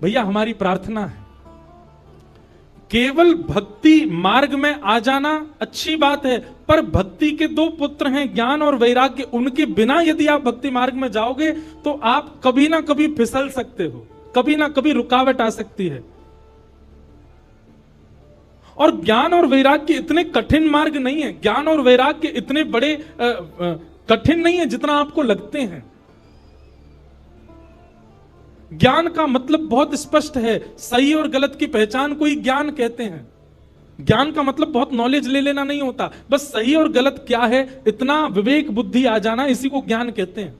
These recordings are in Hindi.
भैया हमारी प्रार्थना है, केवल भक्ति मार्ग में आ जाना अच्छी बात है, पर भक्ति के दो पुत्र हैं ज्ञान और वैराग्य, उनके बिना यदि आप भक्ति मार्ग में जाओगे तो आप कभी ना कभी फिसल सकते हो, कभी ना कभी रुकावट आ सकती है। और ज्ञान और वैराग्य इतने कठिन मार्ग नहीं है, ज्ञान और वैराग्य इतने बड़े कठिन नहीं है जितना आपको लगते हैं। ज्ञान का मतलब बहुत स्पष्ट है, सही और गलत की पहचान को ही ज्ञान कहते हैं। ज्ञान का मतलब बहुत नॉलेज ले लेना नहीं होता, बस सही और गलत क्या है इतना विवेक बुद्धि आ जाना, इसी को ज्ञान कहते हैं।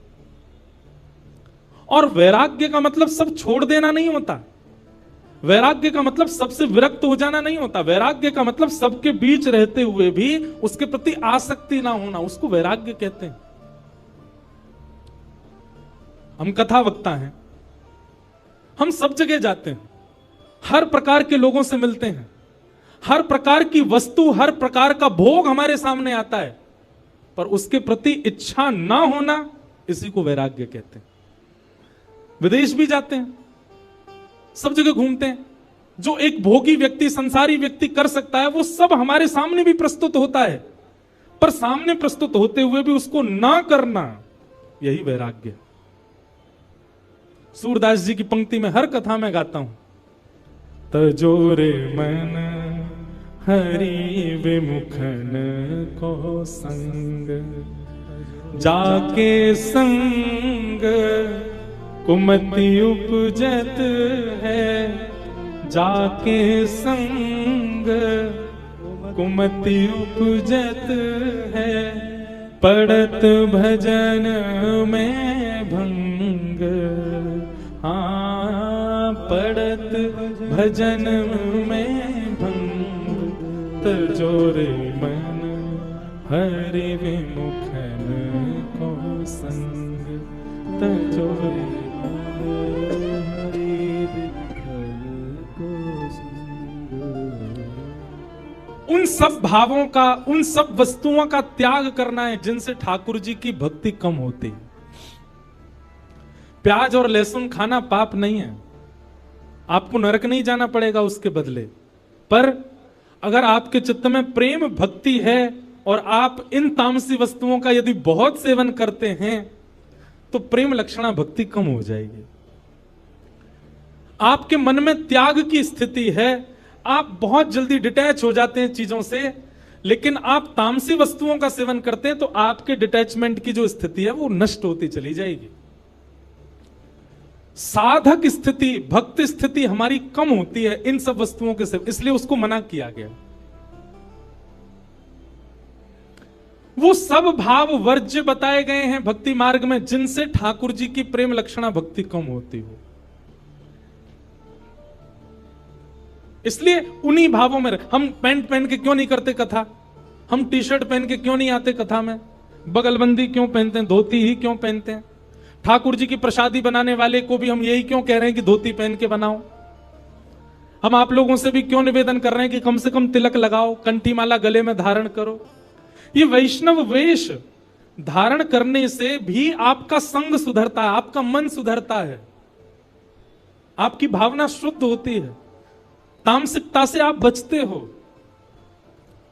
और वैराग्य का मतलब सब छोड़ देना नहीं होता, वैराग्य का मतलब सबसे विरक्त हो जाना नहीं होता, वैराग्य का मतलब सबके बीच रहते हुए भी उसके प्रति आसक्ति ना होना, उसको वैराग्य कहते हैं। हम कथा वक्ता हैं, हम सब जगह जाते हैं, हर प्रकार के लोगों से मिलते हैं, हर प्रकार की वस्तु हर प्रकार का भोग हमारे सामने आता है, पर उसके प्रति इच्छा ना होना, इसी को वैराग्य कहते हैं। विदेश भी जाते हैं, सब जगह घूमते हैं, जो एक भोगी व्यक्ति संसारी व्यक्ति कर सकता है वो सब हमारे सामने भी प्रस्तुत होता है, पर सामने प्रस्तुत होते हुए भी उसको ना करना, यही वैराग्य। सूरदास जी की पंक्ति में हर कथा में गाता हूं, तजोरे मन हरि विमुखन को संग, जाके संग कुमति उपजत है, जाके संग कुमति उपजत है, पड़त भजन में भंग, हाँ पड़त भजन में भंग, तजोरे मन हरि विमुखन को संग, तजोरे उन सब भावों का, उन सब वस्तुओं का त्याग करना है जिनसे ठाकुर जी की भक्ति कम होती है। प्याज और लहसुन खाना पाप नहीं है, आपको नरक नहीं जाना पड़ेगा उसके बदले, पर अगर आपके चित्त में प्रेम भक्ति है और आप इन तामसी वस्तुओं का यदि बहुत सेवन करते हैं तो प्रेम लक्षणा भक्ति कम हो जाएगी। आपके मन में त्याग की स्थिति है, आप बहुत जल्दी डिटैच हो जाते हैं चीजों से, लेकिन आप तामसी वस्तुओं का सेवन करते हैं तो आपके डिटैचमेंट की जो स्थिति है वो नष्ट होती चली जाएगी। साधक स्थिति, भक्त स्थिति हमारी कम होती है इन सब वस्तुओं के सेवन, इसलिए उसको मना किया गया। वो सब भाव वर्ज्य बताए गए हैं भक्ति मार्ग में जिनसे ठाकुर जी की प्रेम लक्षणा भक्ति कम होती हो, इसलिए उन्हीं भावों में हम पैंट पहन के क्यों नहीं करते कथा, हम टी शर्ट पहन के क्यों नहीं आते कथा में, बगलबंदी क्यों पहनते हैं, धोती ही क्यों पहनते हैं, ठाकुर जी की प्रसादी बनाने वाले को भी हम यही क्यों कह रहे हैं कि धोती पहन के बनाओ, हम आप लोगों से भी क्यों निवेदन कर रहे हैं कि कम से कम तिलक लगाओ, कंठी माला गले में धारण करो। ये वैष्णव वेश धारण करने से भी आपका संग सुधरता है, आपका मन सुधरता है, आपकी भावना शुद्ध होती है, तामसिकता से आप बचते हो,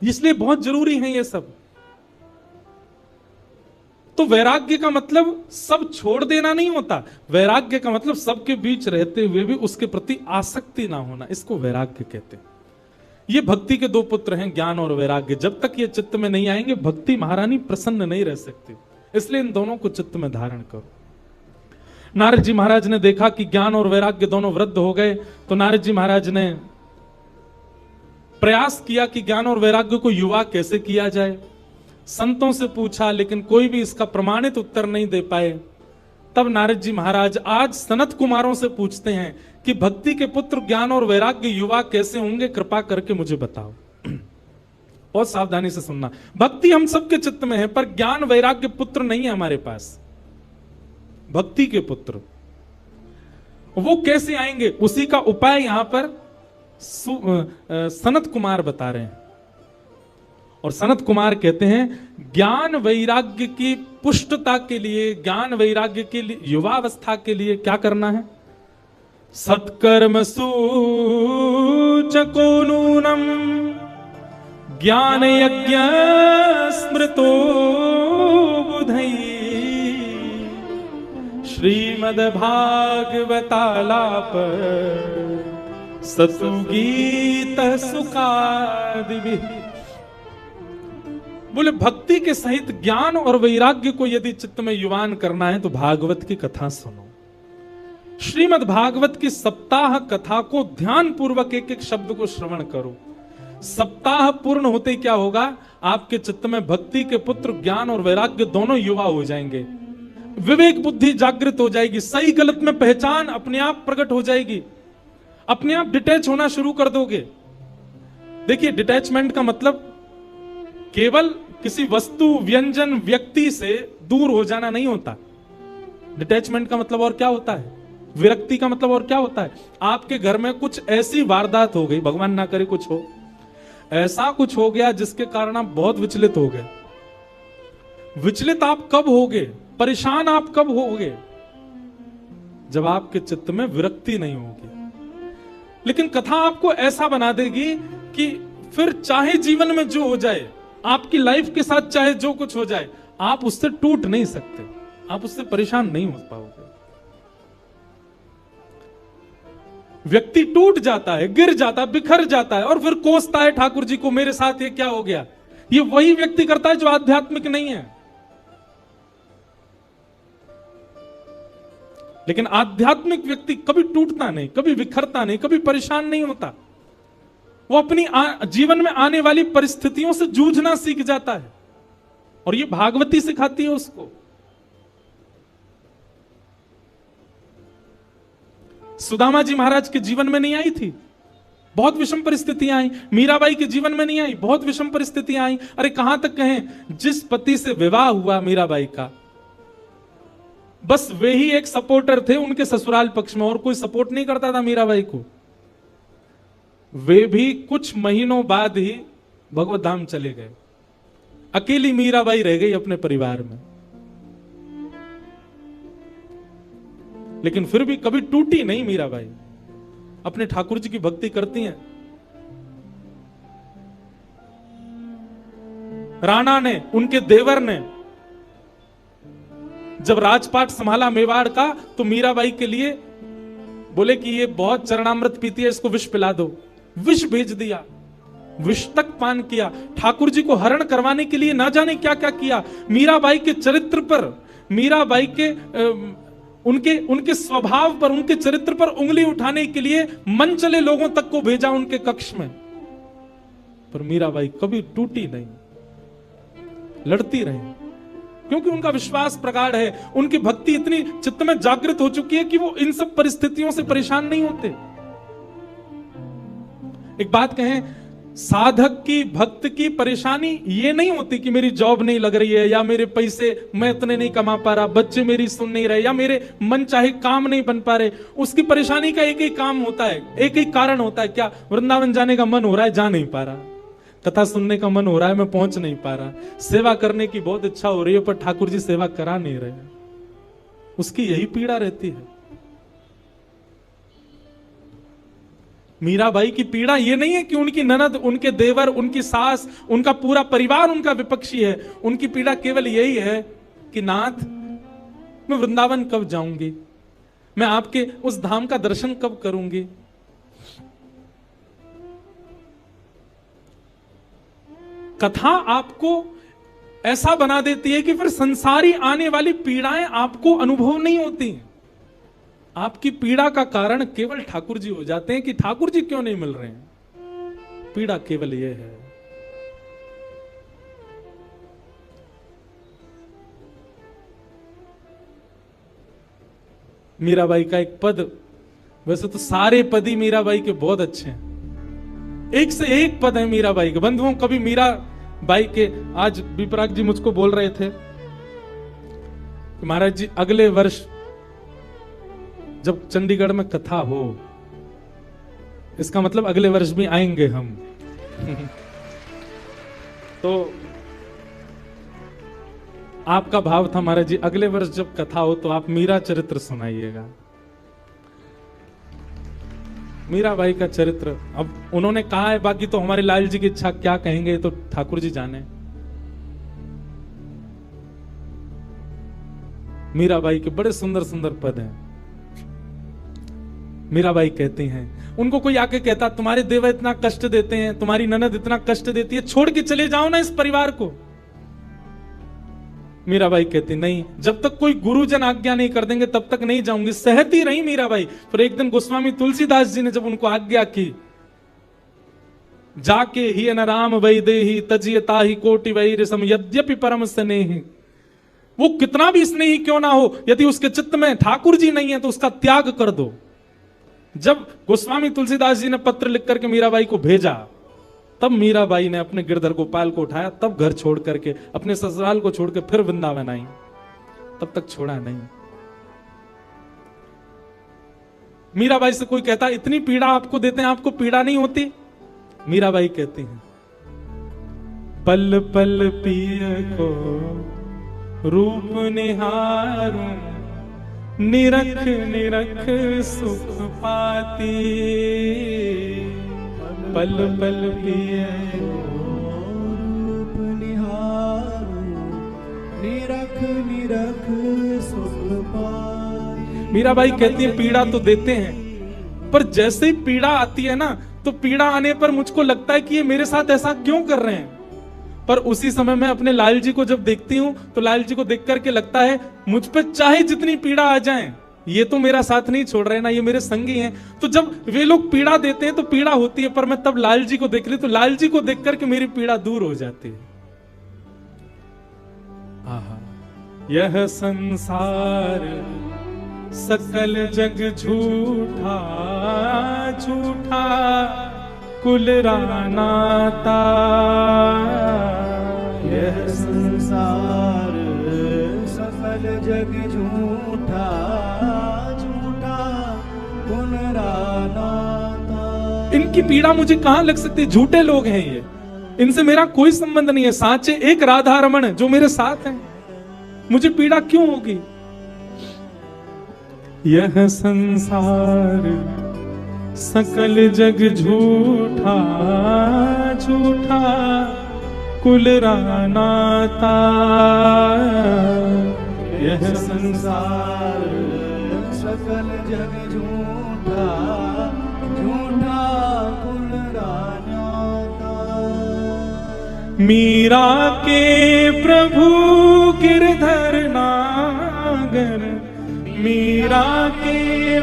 इसलिए बहुत जरूरी है ये सब। तो वैराग्य का मतलब सब छोड़ देना नहीं होता, वैराग्य का मतलब सबके बीच रहते हुए भी उसके प्रति आसक्ति ना होना, इसको वैराग्य कहते हैं। ये भक्ति के दो पुत्र हैं ज्ञान और वैराग्य, जब तक ये चित्त में नहीं आएंगे भक्ति महारानी प्रसन्न नहीं रह सकती, इसलिए इन दोनों को चित्त में धारण करो। नारद जी महाराज ने देखा कि ज्ञान और वैराग्य दोनों वृद्ध हो गए, तो नारद जी महाराज ने प्रयास किया कि ज्ञान और वैराग्य को युवा कैसे किया जाए। संतों से पूछा लेकिन कोई भी इसका प्रमाणित उत्तर नहीं दे पाए। तब नारद जी महाराज आज सनत कुमारों से पूछते हैं कि भक्ति के पुत्र ज्ञान और वैराग्य युवा कैसे होंगे, कृपा करके मुझे बताओ। बहुत सावधानी से सुनना, भक्ति हम सबके चित्त में है पर ज्ञान वैराग्य पुत्र नहीं है हमारे पास। भक्ति के पुत्र वो कैसे आएंगे, उसी का उपाय यहां पर सनत कुमार बता रहे हैं। और सनत कुमार कहते हैं ज्ञान वैराग्य की पुष्टता के लिए, ज्ञान वैराग्य के लिए युवावस्था के लिए क्या करना है, सत्कर्म सूचको नूनम ज्ञान यज्ञ स्मृतो बुधै श्रीमद् भागवतालाप सतुगीत सुखादि। बोले भक्ति के सहित ज्ञान और वैराग्य को यदि चित्त में युवान करना है तो भागवत की कथा सुनो। श्रीमद् भागवत की सप्ताह कथा को ध्यान पूर्वक एक एक शब्द को श्रवण करो। सप्ताह पूर्ण होते क्या होगा, आपके चित्त में भक्ति के पुत्र ज्ञान और वैराग्य दोनों युवा हो जाएंगे। विवेक बुद्धि जागृत हो जाएगी, सही गलत में पहचान अपने आप प्रकट हो जाएगी, अपने आप डिटैच होना शुरू कर दोगे। देखिए, डिटैचमेंट का मतलब केवल किसी वस्तु व्यंजन व्यक्ति से दूर हो जाना नहीं होता। डिटैचमेंट का मतलब और क्या होता है, विरक्ति का मतलब और क्या होता है, आपके घर में कुछ ऐसी वारदात हो गई, भगवान ना करे कुछ हो, ऐसा कुछ हो गया जिसके कारण आप बहुत विचलित हो गए। विचलित आप कब होगे, परेशान आप कब होगे, जब आपके चित्त में विरक्ति नहीं होगी। लेकिन कथा आपको ऐसा बना देगी कि फिर चाहे जीवन में जो हो जाए, आपकी लाइफ के साथ चाहे जो कुछ हो जाए, आप उससे टूट नहीं सकते, आप उससे परेशान नहीं हो पाओगे। व्यक्ति टूट जाता है, गिर जाता है, बिखर जाता है और फिर कोसता है ठाकुर जी को, मेरे साथ ये क्या हो गया। ये वही व्यक्ति करता है जो आध्यात्मिक नहीं है। लेकिन आध्यात्मिक व्यक्ति कभी टूटता नहीं, कभी बिखरता नहीं, कभी परेशान नहीं होता। वो अपनी जीवन में आने वाली परिस्थितियों से जूझना सीख जाता है और ये भागवती सिखाती है उसको। सुदामा जी महाराज के जीवन में नहीं आई थी, बहुत विषम परिस्थितियां आई। मीराबाई के जीवन में नहीं आई, बहुत विषम परिस्थितियां आई। अरे कहां तक कहें, जिस पति से विवाह हुआ मीराबाई का, बस वे ही एक सपोर्टर थे उनके ससुराल पक्ष में, और कोई सपोर्ट नहीं करता था मीराबाई को। वे भी कुछ महीनों बाद ही भगवत धाम चले गए, अकेली मीराबाई रह गई अपने परिवार में। लेकिन फिर भी कभी टूटी नहीं मीराबाई, अपने ठाकुर जी की भक्ति करती हैं। राणा ने, उनके देवर ने जब राजपाट संभाला मेवाड़ का, तो मीराबाई के लिए बोले कि ये बहुत चरणामृत पीती है, इसको विष पिला दो। विष भेज दिया, विष तक पान किया। ठाकुर जी को हरण करवाने के लिए ना जाने क्या क्या किया। मीराबाई के चरित्र पर, मीराबाई के उनके स्वभाव पर, उनके चरित्र पर उंगली उठाने के लिए मन चले लोगों तक को भेजा उनके कक्ष में, पर मीराबाई कभी टूटी नहीं, लड़ती रही, क्योंकि उनका विश्वास प्रगाढ़ है। उनकी भक्ति इतनी चित्त में जागृत हो चुकी है कि वो इन सब परिस्थितियों से परेशान नहीं होते। एक बात कहें, साधक की, भक्त की परेशानी ये नहीं होती कि मेरी जॉब नहीं लग रही है, या मेरे पैसे मैं इतने नहीं कमा पा रहा, बच्चे मेरी सुन नहीं रहे, या मेरे मन चाहे काम नहीं बन पा रहे। उसकी परेशानी का एक ही काम होता है, एक ही कारण होता है, क्या, वृंदावन जाने का मन हो रहा है, जा नहीं पा रहा, कथा सुनने का मन हो रहा है, मैं पहुंच नहीं पा रहा, सेवा करने की बहुत इच्छा हो रही है पर ठाकुर जी सेवा करा नहीं रहे। उसकी यही पीड़ा रहती है। मीराबाई की पीड़ा यह नहीं है कि उनकी ननद, उनके देवर, उनकी सास, उनका पूरा परिवार उनका विपक्षी है। उनकी पीड़ा केवल यही है कि नाथ, मैं वृंदावन कब जाऊंगी, मैं आपके उस धाम का दर्शन कब करूंगी। कथा आपको ऐसा बना देती है कि फिर संसारी आने वाली पीड़ाएं आपको अनुभव नहीं होती। आपकी पीड़ा का कारण केवल ठाकुर जी हो जाते हैं कि ठाकुर जी क्यों नहीं मिल रहे हैं। पीड़ा केवल यह है। मीराबाई का एक पद, वैसे तो सारे पद ही मीराबाई के बहुत अच्छे हैं, एक से एक पद है मीराबाई के। बंधुओं, कभी मीराबाई के, आज विपराग जी मुझको बोल रहे थे कि महाराज जी अगले वर्ष जब चंडीगढ़ में कथा हो, इसका मतलब अगले वर्ष भी आएंगे हम। तो आपका भाव था महाराज जी अगले वर्ष जब कथा हो तो आप मीरा चरित्र सुनाइएगा। मीराबाई का चरित्र अब उन्होंने कहा है, बाकी तो हमारे लाल जी की इच्छा, क्या कहेंगे तो ठाकुर जी जाने। मीराबाई के बड़े सुंदर सुंदर पद हैं। मीराबाई कहती हैं, उनको कोई आके कहता तुम्हारे देवर इतना कष्ट देते हैं, तुम्हारी ननद इतना कष्ट देती है, छोड़ के चले जाओ ना इस परिवार को। मीराबाई कहती नहीं, जब तक कोई गुरुजन आज्ञा नहीं कर देंगे तब तक नहीं जाऊंगी। सहती रही मीराबाई। फिर एक दिन गोस्वामी तुलसीदास जी ने जब उनको आज्ञा की, जाके ही अनराम वै देहि तजियता ही कोटि वैर सम यद्यपि परम स्नेहि। वो कितना भी स्नेही क्यों ना हो, यदि उसके चित्त में ठाकुर जी नहीं है तो उसका त्याग कर दो। जब गोस्वामी तुलसीदास जी ने पत्र लिख करके मीराबाई को भेजा, तब मीराबाई ने अपने गिरधर गोपाल को उठाया, तब घर छोड़ करके अपने ससुराल को छोड़ के फिर वृंदावन आई। तब तक छोड़ा नहीं। मीराबाई से कोई कहता इतनी पीड़ा आपको देते हैं, आपको पीड़ा नहीं होती? मीराबाई कहती हैं, पल पल पिय को रूप निहारूं, निरख निरख सुख पाती। पल पल पिय रूप निहारूं, निरख निरख सुख पाती। मीराबाई कहती है पीड़ा तो देते हैं, पर जैसे ही पीड़ा आती है ना, तो पीड़ा आने पर मुझको लगता है कि ये मेरे साथ ऐसा क्यों कर रहे हैं। पर उसी समय मैं अपने लाल जी को जब देखती हूं तो लाल जी को देख करके लगता है मुझ पे चाहे जितनी पीड़ा आ जाए, ये तो मेरा साथ नहीं छोड़ रहे ना, ये मेरे संगी हैं। तो जब वे लोग पीड़ा देते हैं तो पीड़ा होती है, पर मैं तब लाल जी को देख रही तो लाल जी को देख करके मेरी पीड़ा दूर हो जाती है। आहा, यह संसार सकल जग झूठा झूठा कुल रानाता। यह संसार सकल जग झूठा झूठा कुल रानाता। इनकी पीड़ा मुझे कहां लग सकती है? झूठे लोग हैं ये, इनसे मेरा कोई संबंध नहीं है। साचे एक राधा रमण जो मेरे साथ हैं, मुझे पीड़ा क्यों होगी? यह संसार सकल जग झूठा झूठा कुल रानाता। यह संसार सकल जग झूठा झूठा कुल रानाता। मीरा के प्रभु गिरधर नागर, मीरा के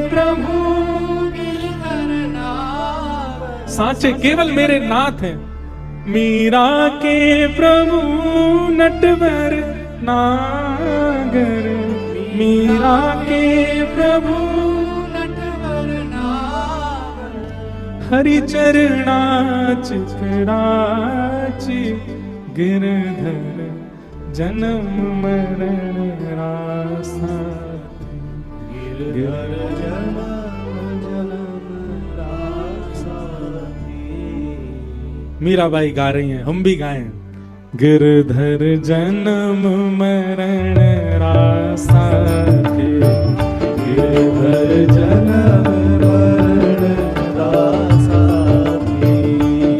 प्रभु साचे केवल मेरे नाथ हैं। मीरा के प्रभु नटवर नागर, मीरा के प्रभु नटवर नागर। हरि चरणाच चराची गिरधर जन्म मरण रासा। गिरधर जन्म मीराबाई गा रही हैं, हम भी गाएं। गिरधर जन्म मरण रासा थे, गिरधर जन्म मरण रासा थे।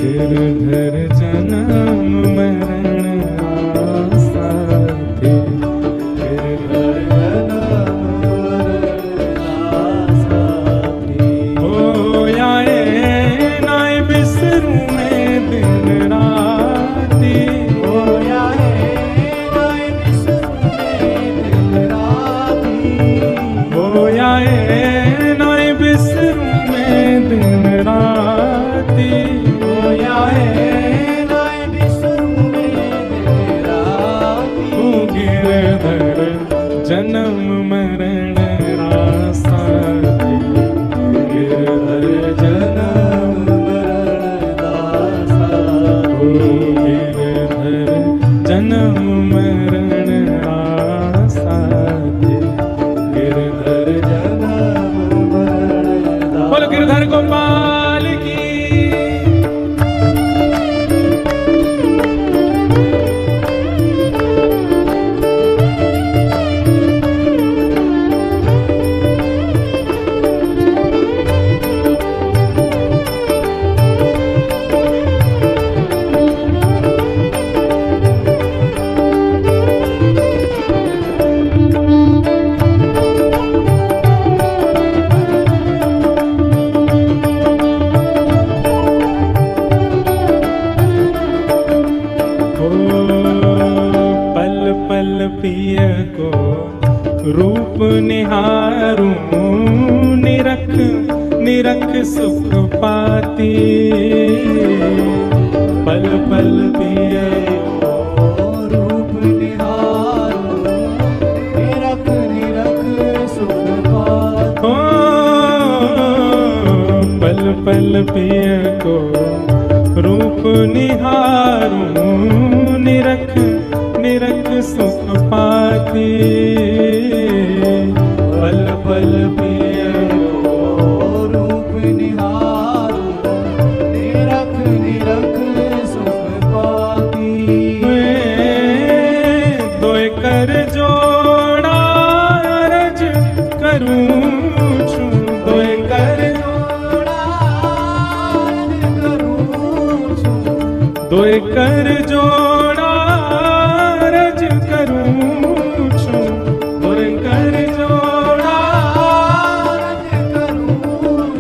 गिरधर जन्म मरण रासा थे। गिरधर जन्म मरण रासा थे। ओ आए नाय बिसरू में दिन राती। ओ आए नाय बिसरू में दिन राती। ओ आए नाय बिसरू में दिन राती। ओ आए नाय बिसरू में दिन राती। ओ गिरधर जन्म मरण रासा थे। गिरधर जन्म मरण रासा थे। गिरधर जन्म मरण रासा थे। गिरधर जन्म मरण रासा। बोलो गिरधर गोपाल की। निरख सुख पाती, पल पल पिय रूप निहारो, निरख निरख सुख पाती। पल पल पिय को रूप निहारूं, निरख निरख सुख पाती, पल पल पिय को रूप निहारो, निरख निरख सुख पाती। दोय कर जोड़ा अरज करूं छूं, दोय कर दोय कर जोड़ा रज करूं छूं, दोय कर जोड़ा रज करूं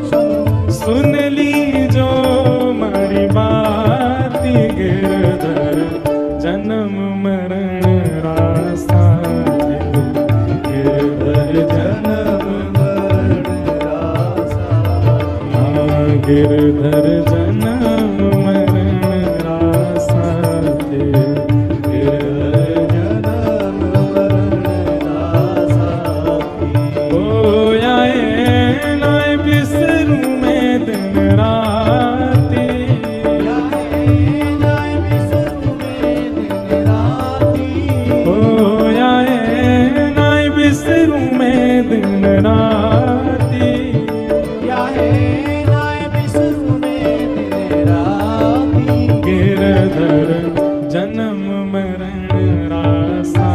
छूं। सुन ली जो मारी बाती, गिरधर जन्म मरण रासा, गिरधर जन्म मरण रासा, गिरधर जन्म मरण रासा, गिरधर जन्म मरण रासा। ओ आए नाय बिसरूं मैं दिन राती, ओ आए नाय बिसरूं मैं दिन राती, गिरधर जन्म मरण रासा,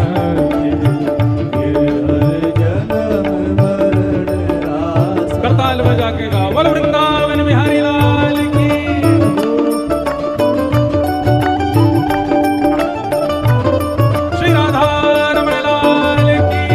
गिरधर जन्म मरण रासा। करताल बजा के गा, बोल वृंदावन बिहारी लाल की। श्री राधा रमण लाल की।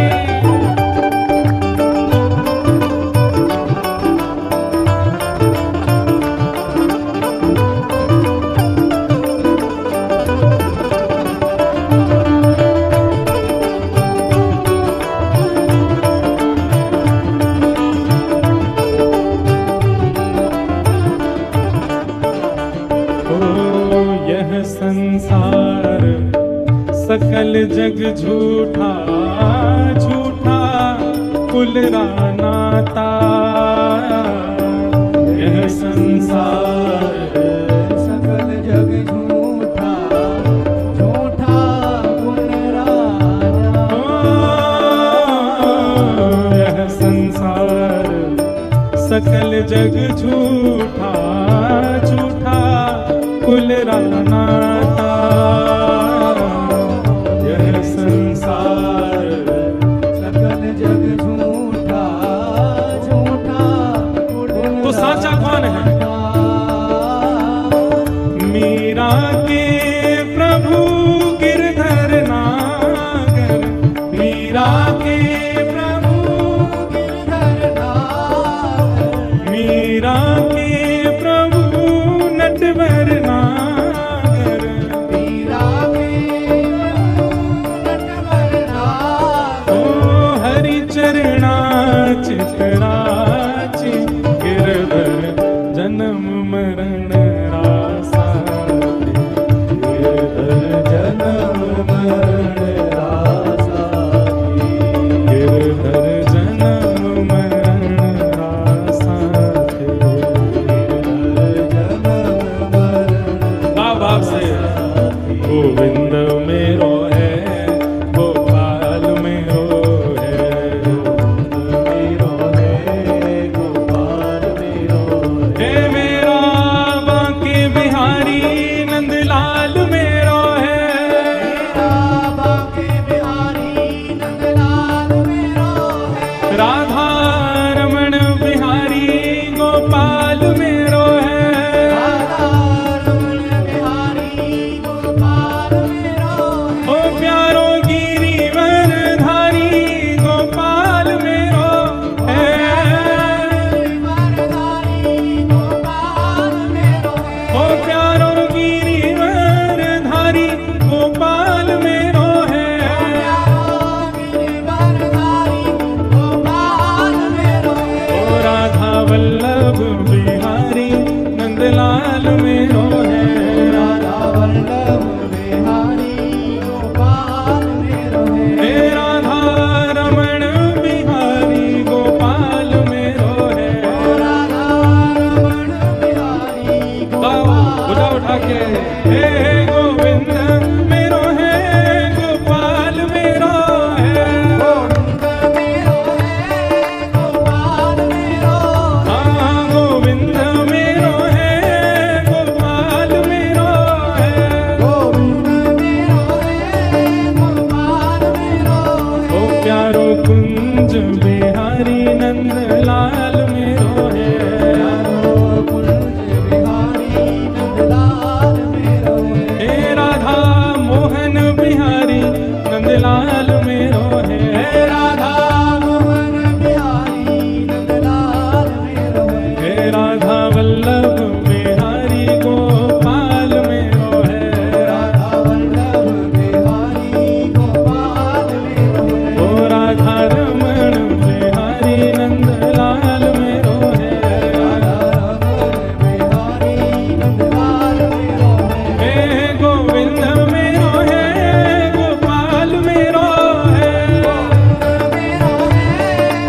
यह संसार सकल जग झूठा, झूठा कुलरा नाता। यह संसार सकल जग झूठा, झूठा पुनराजा। यह संसार सकल जग झूठा, झूठा कुलरा नाता। यह संसार सकल जग झूठा, झूठा तो साचा कौन है? मीरा के प्रभु गिरधर नागर, मीरा के प्रभु गिरधर नागर, मीरा के प्रभु नटवर नागर, मीरा के नटवर नागर। ओ हरि चरणा चितराची, गिरधर जन्म मरण रासा, गिरधर जन्म मरण रासा, गिरधर जन्म मरण रासा। गिरधर जन्म मरण बाप से गोविंद मेरो है, गोपाल मेरो है, मेरो है, गोपाल मेरो है। हे मेरा बांके बिहारी नंदलाल मेरो है, मेरा बांके बिहारी नंदलाल मेरो है। राधा रमण बिहारी गोपाल मेरो है, राधा रमण बिहारी गोपाल मेरो है। ओ प्यारो गिरिवर धारी गोपाल मेरो है, गिरिवरधारी गोपाल मेरो है। ओ प्यारो गिरिवर धारी गोपाल मेरो है। गिरिवरधारी गोपाल मेरो है। ओ राधा वल्लभ राधा वल्लभ बिहारी गोपाल मेरो है, राधा वल्लभ बिहारी गोपाल मेरो है, ओ राधा रमण बिहारी नंदलाल मेरो है, राधा रमण बिहारी नंदलाल मेरो है, हे गोविंद मेरो है, गोपाल मेरो है, मेरो है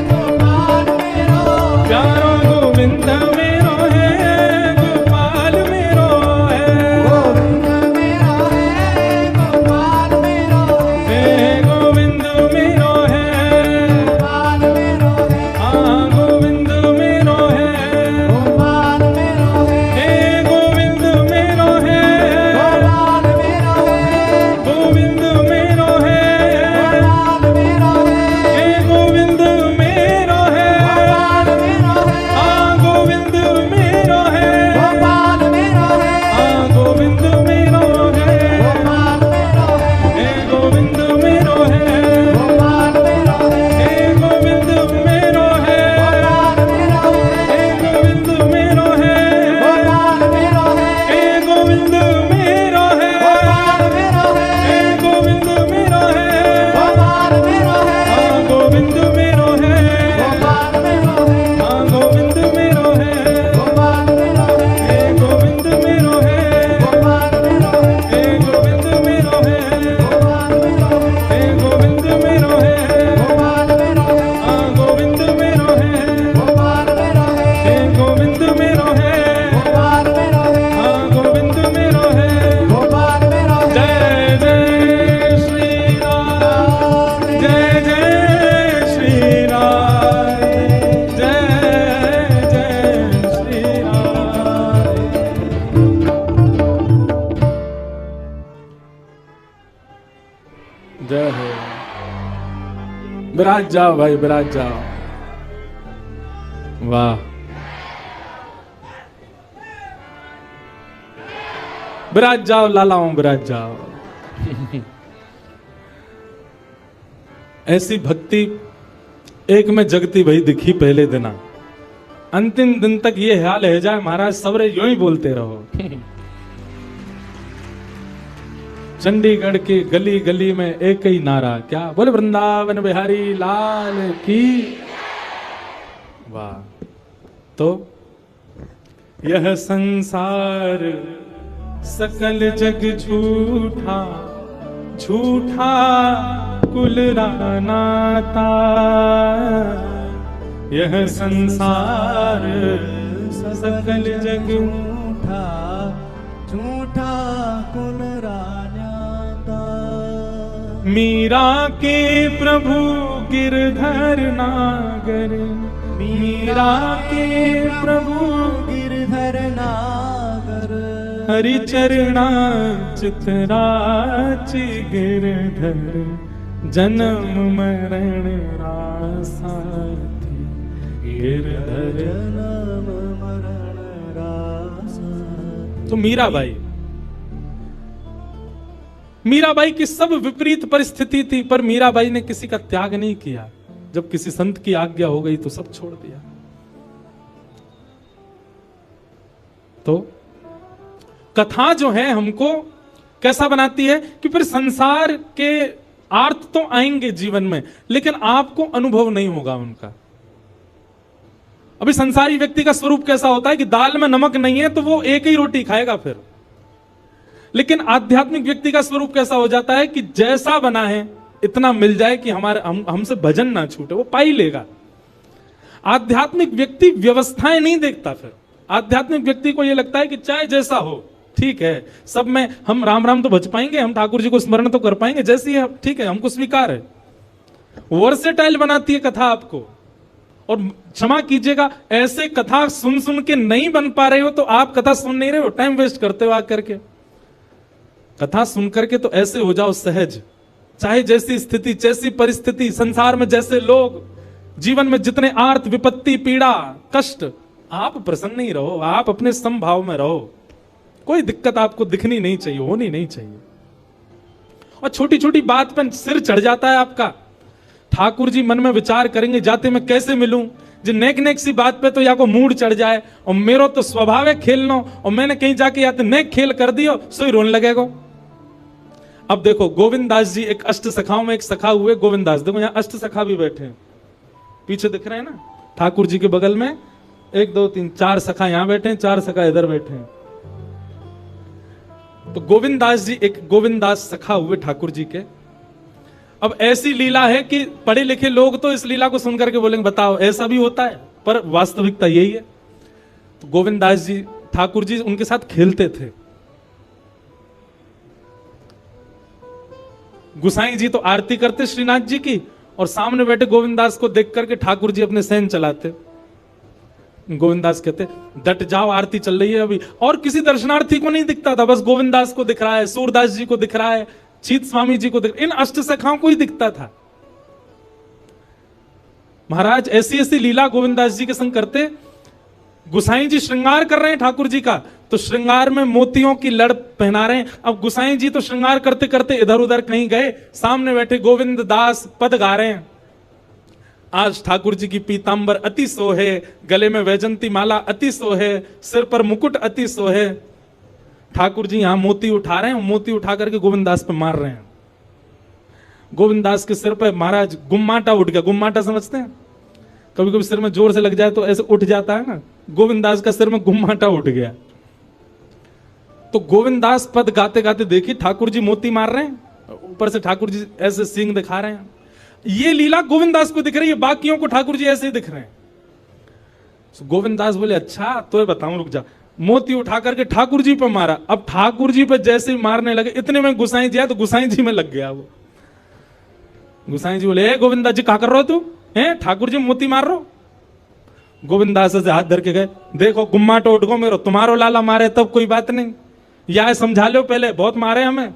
गोपाल मेरो है, प्यारो गोविंद मेरो है, गोपाल मेरो है, गोविंद मेरो है गोपाल मेरो है, हे गोविंद मेरो है, गोपाल मेरो है, हाँ गोविंद मेरो है, गोपाल मेरो है, हे गोविंद मेरो है, गोपाल मेरो है, गोविंद मेरो है, गोपाल मेरो है, हे गोविंद मेरो है, गोपाल मेरो है, हाँ गोविंद मेरो है, गोपाल मेरो है, हाँ गोविंद मेरो है, गोपाल मेरो है, हे गोविंद मेरो है, गोपाल मेरो है, हे गोविंद मेरो है, गोपाल मेरो है, हे गोविंद मेरो है, गोपाल मेरो है, हे गोविंद मेरो है, गोपाल मेरो है, हे गोविंद मेरो है, गोपाल मेरो है, हाँ गोविंद मेरो है, गोपाल मेरो है, हाँ गोविंद मेरो है, गोपाल मेरो है, हे गोविंद मेरो है, गोपाल मेरो है, हे गोविंद मेरो है, गोपाल मेरो है, हे गोविंद मेरो है, गोपाल मेरो है, हाँ गोविंद मेरो है, गोपाल मेरो है, हे गोविंद मेरो है, गोपाल मेरो है, हाँ गोविंद मेरो है, गोपाल मेरो है, जय जय श्री राम, जय जय श्री राम, जय जय श्री राम। जय हो, विराज जाओ भाई, विराज जाओ, वाह, विराज जाओ लालाओं, विराज जाओ। ऐसी भक्ति एक में जगती भाई दिखी पहले दिना, अंतिम दिन तक ये हाल है जाए महाराज सबरे यूं ही बोलते रहो। चंडीगढ़ की गली गली में एक ही नारा, क्या बोले, वृंदावन बिहारी लाल की। वाह। तो यह संसार सकल जग झूठा, झूठा कुल नाता, यह संसार सकल जग झूठा झूठा कुल रान्याता, मीरा के प्रभु गिरधर नागर, मीरा के प्रभु गिरधर नागर, हरि चरणा चितराचि गिरधर, जन्म मरण रासाथी गिरधर। जन्म मरण रास। तो मीराबाई की सब विपरीत परिस्थिति थी, पर मीराबाई ने किसी का त्याग नहीं किया। जब किसी संत की आज्ञा हो गई तो सब छोड़ दिया। तो कथा जो है हमको कैसा बनाती है कि फिर संसार के अर्थ तो आएंगे जीवन में, लेकिन आपको अनुभव नहीं होगा उनका। अभी संसारी व्यक्ति का स्वरूप कैसा होता है कि दाल में नमक नहीं है तो वो एक ही रोटी खाएगा फिर। लेकिन आध्यात्मिक व्यक्ति का स्वरूप कैसा हो जाता है कि जैसा बना है इतना मिल जाए कि हमसे भजन ना छूटे, वो पा ही लेगा। आध्यात्मिक व्यक्ति व्यवस्थाएं नहीं देखता। फिर आध्यात्मिक व्यक्ति को यह लगता है कि चाहे जैसा हो ठीक है, सब में हम राम राम तो बच पाएंगे, हम ठाकुर जी को स्मरण तो कर पाएंगे, जैसी है ठीक है, हमको स्वीकार है। वर्सेटाइल बनाती है कथा आपको। और क्षमा कीजिएगा, ऐसे कथा सुन सुन के नहीं बन पा रहे हो तो आप कथा सुन नहीं रहे हो, टाइम वेस्ट करते हो आकर के। कथा सुन करके तो ऐसे हो जाओ सहज, चाहे जैसी स्थिति जैसी परिस्थिति, संसार में जैसे लोग, जीवन में जितने आर्त विपत्ति पीड़ा कष्ट, आप प्रसन्न ही रहो, आप अपने समभाव में रहो। कोई दिक्कत आपको दिखनी नहीं चाहिए, होनी नहीं चाहिए। और छोटी छोटी बात पर सिर चढ़ जाता है आपका। ठाकुर जी मन में विचार करेंगे जाते मैं कैसे मिलूं, जो नेक नेक सी बात पे तो या को मूड चढ़ जाए, और मेरो तो स्वभाव है खेलनो, और मैंने कहीं जाके या तो नेक खेल कर दियो सो ही रोने लगेगा। अब देखो गोविंद दास जी एक अष्ट सखाओं में एक सखा हुए गोविंद दास, देखो यहाँ अष्ट सखा भी बैठे हैं, पीछे दिख रहे हैं ना, ठाकुर जी के बगल में 1 2 3 4 सखा यहां बैठे हैं, 4 सखा इधर बैठे हैं। तो गोविंद दास जी एक गोविंद दास सखा हुए ठाकुर जी के। अब ऐसी लीला है कि पढ़े लिखे लोग तो इस लीला को सुनकर के बोलेंगे बताओ ऐसा भी होता है, पर वास्तविकता यही है। तो गोविंद दास जी ठाकुर जी उनके साथ खेलते थे। गुसाई जी तो आरती करते श्रीनाथ जी की, और सामने बैठे गोविंद दास को देख करके ठाकुर जी अपने सहन चलाते। गोविंद दास कहते डट जाओ आरती चल रही है अभी, और किसी दर्शनार्थी को नहीं दिखता था, बस गोविंद दास को दिख रहा है, सूरदास जी को दिख रहा है, चीत स्वामी जी को दिख, इन अष्ट सखाओं को ही दिखता था। महाराज ऐसी ऐसी लीला गोविंद दास जी के संग करते। गुसाई जी श्रृंगार कर रहे हैं ठाकुर जी का, तो श्रृंगार में मोतियों की लड़ पहना रहे हैं। अब गुसाई जी तो श्रृंगार करते करते इधर उधर कहीं गए, सामने बैठे गोविंद दास पद गा रहे हैं। आज ठाकुर जी की पीतांबर अति सोहे, गले में वैजंती माला अति सोहे, सिर पर मुकुट अति सोहे। ठाकुर जी यहां मोती उठा रहे हैं, मोती उठा करके गोविंद दास पे मार रहे हैं। गोविंद दास के सिर पे महाराज गुम्माटा उठ गया। गुम्माटा समझते हैं, कभी कभी सिर में जोर से लग जाए तो ऐसे उठ जाता है ना, गोविंद दास का सिर में गुम्माटा उठ गया। तो गोविंद दास पद गाते गाते देखिए ठाकुर जी मोती मार रहे हैं, ऊपर से ठाकुर जी ऐसे सींग दिखा रहे हैं। ये लीला गोविंद दास को दिख रही है, बाकियों को ठाकुर जी ऐसे ही दिख रहे हैं। तो गोविंद दास बोले अच्छा तो बताऊं, रुक जा। मोती उठा करके ठाकुर जी पे मारा। अब ठाकुर जी पे जैसे ही मारने लगे, इतने में गुसाई जी आया तो गुसाई जी में लग गया वो। गुसाई जी बोले गोविंद दास जी क्या कर रहे हो तू, हैं ठाकुर जी मोती मार रहे हो। गोविंद दास से हाथ धर के गए, देखो गुम्माटो उठ गो मेरो, तुम्हारो लाला मारे तब कोई बात नहीं, या समझा लो पहले बहुत मारे हमें।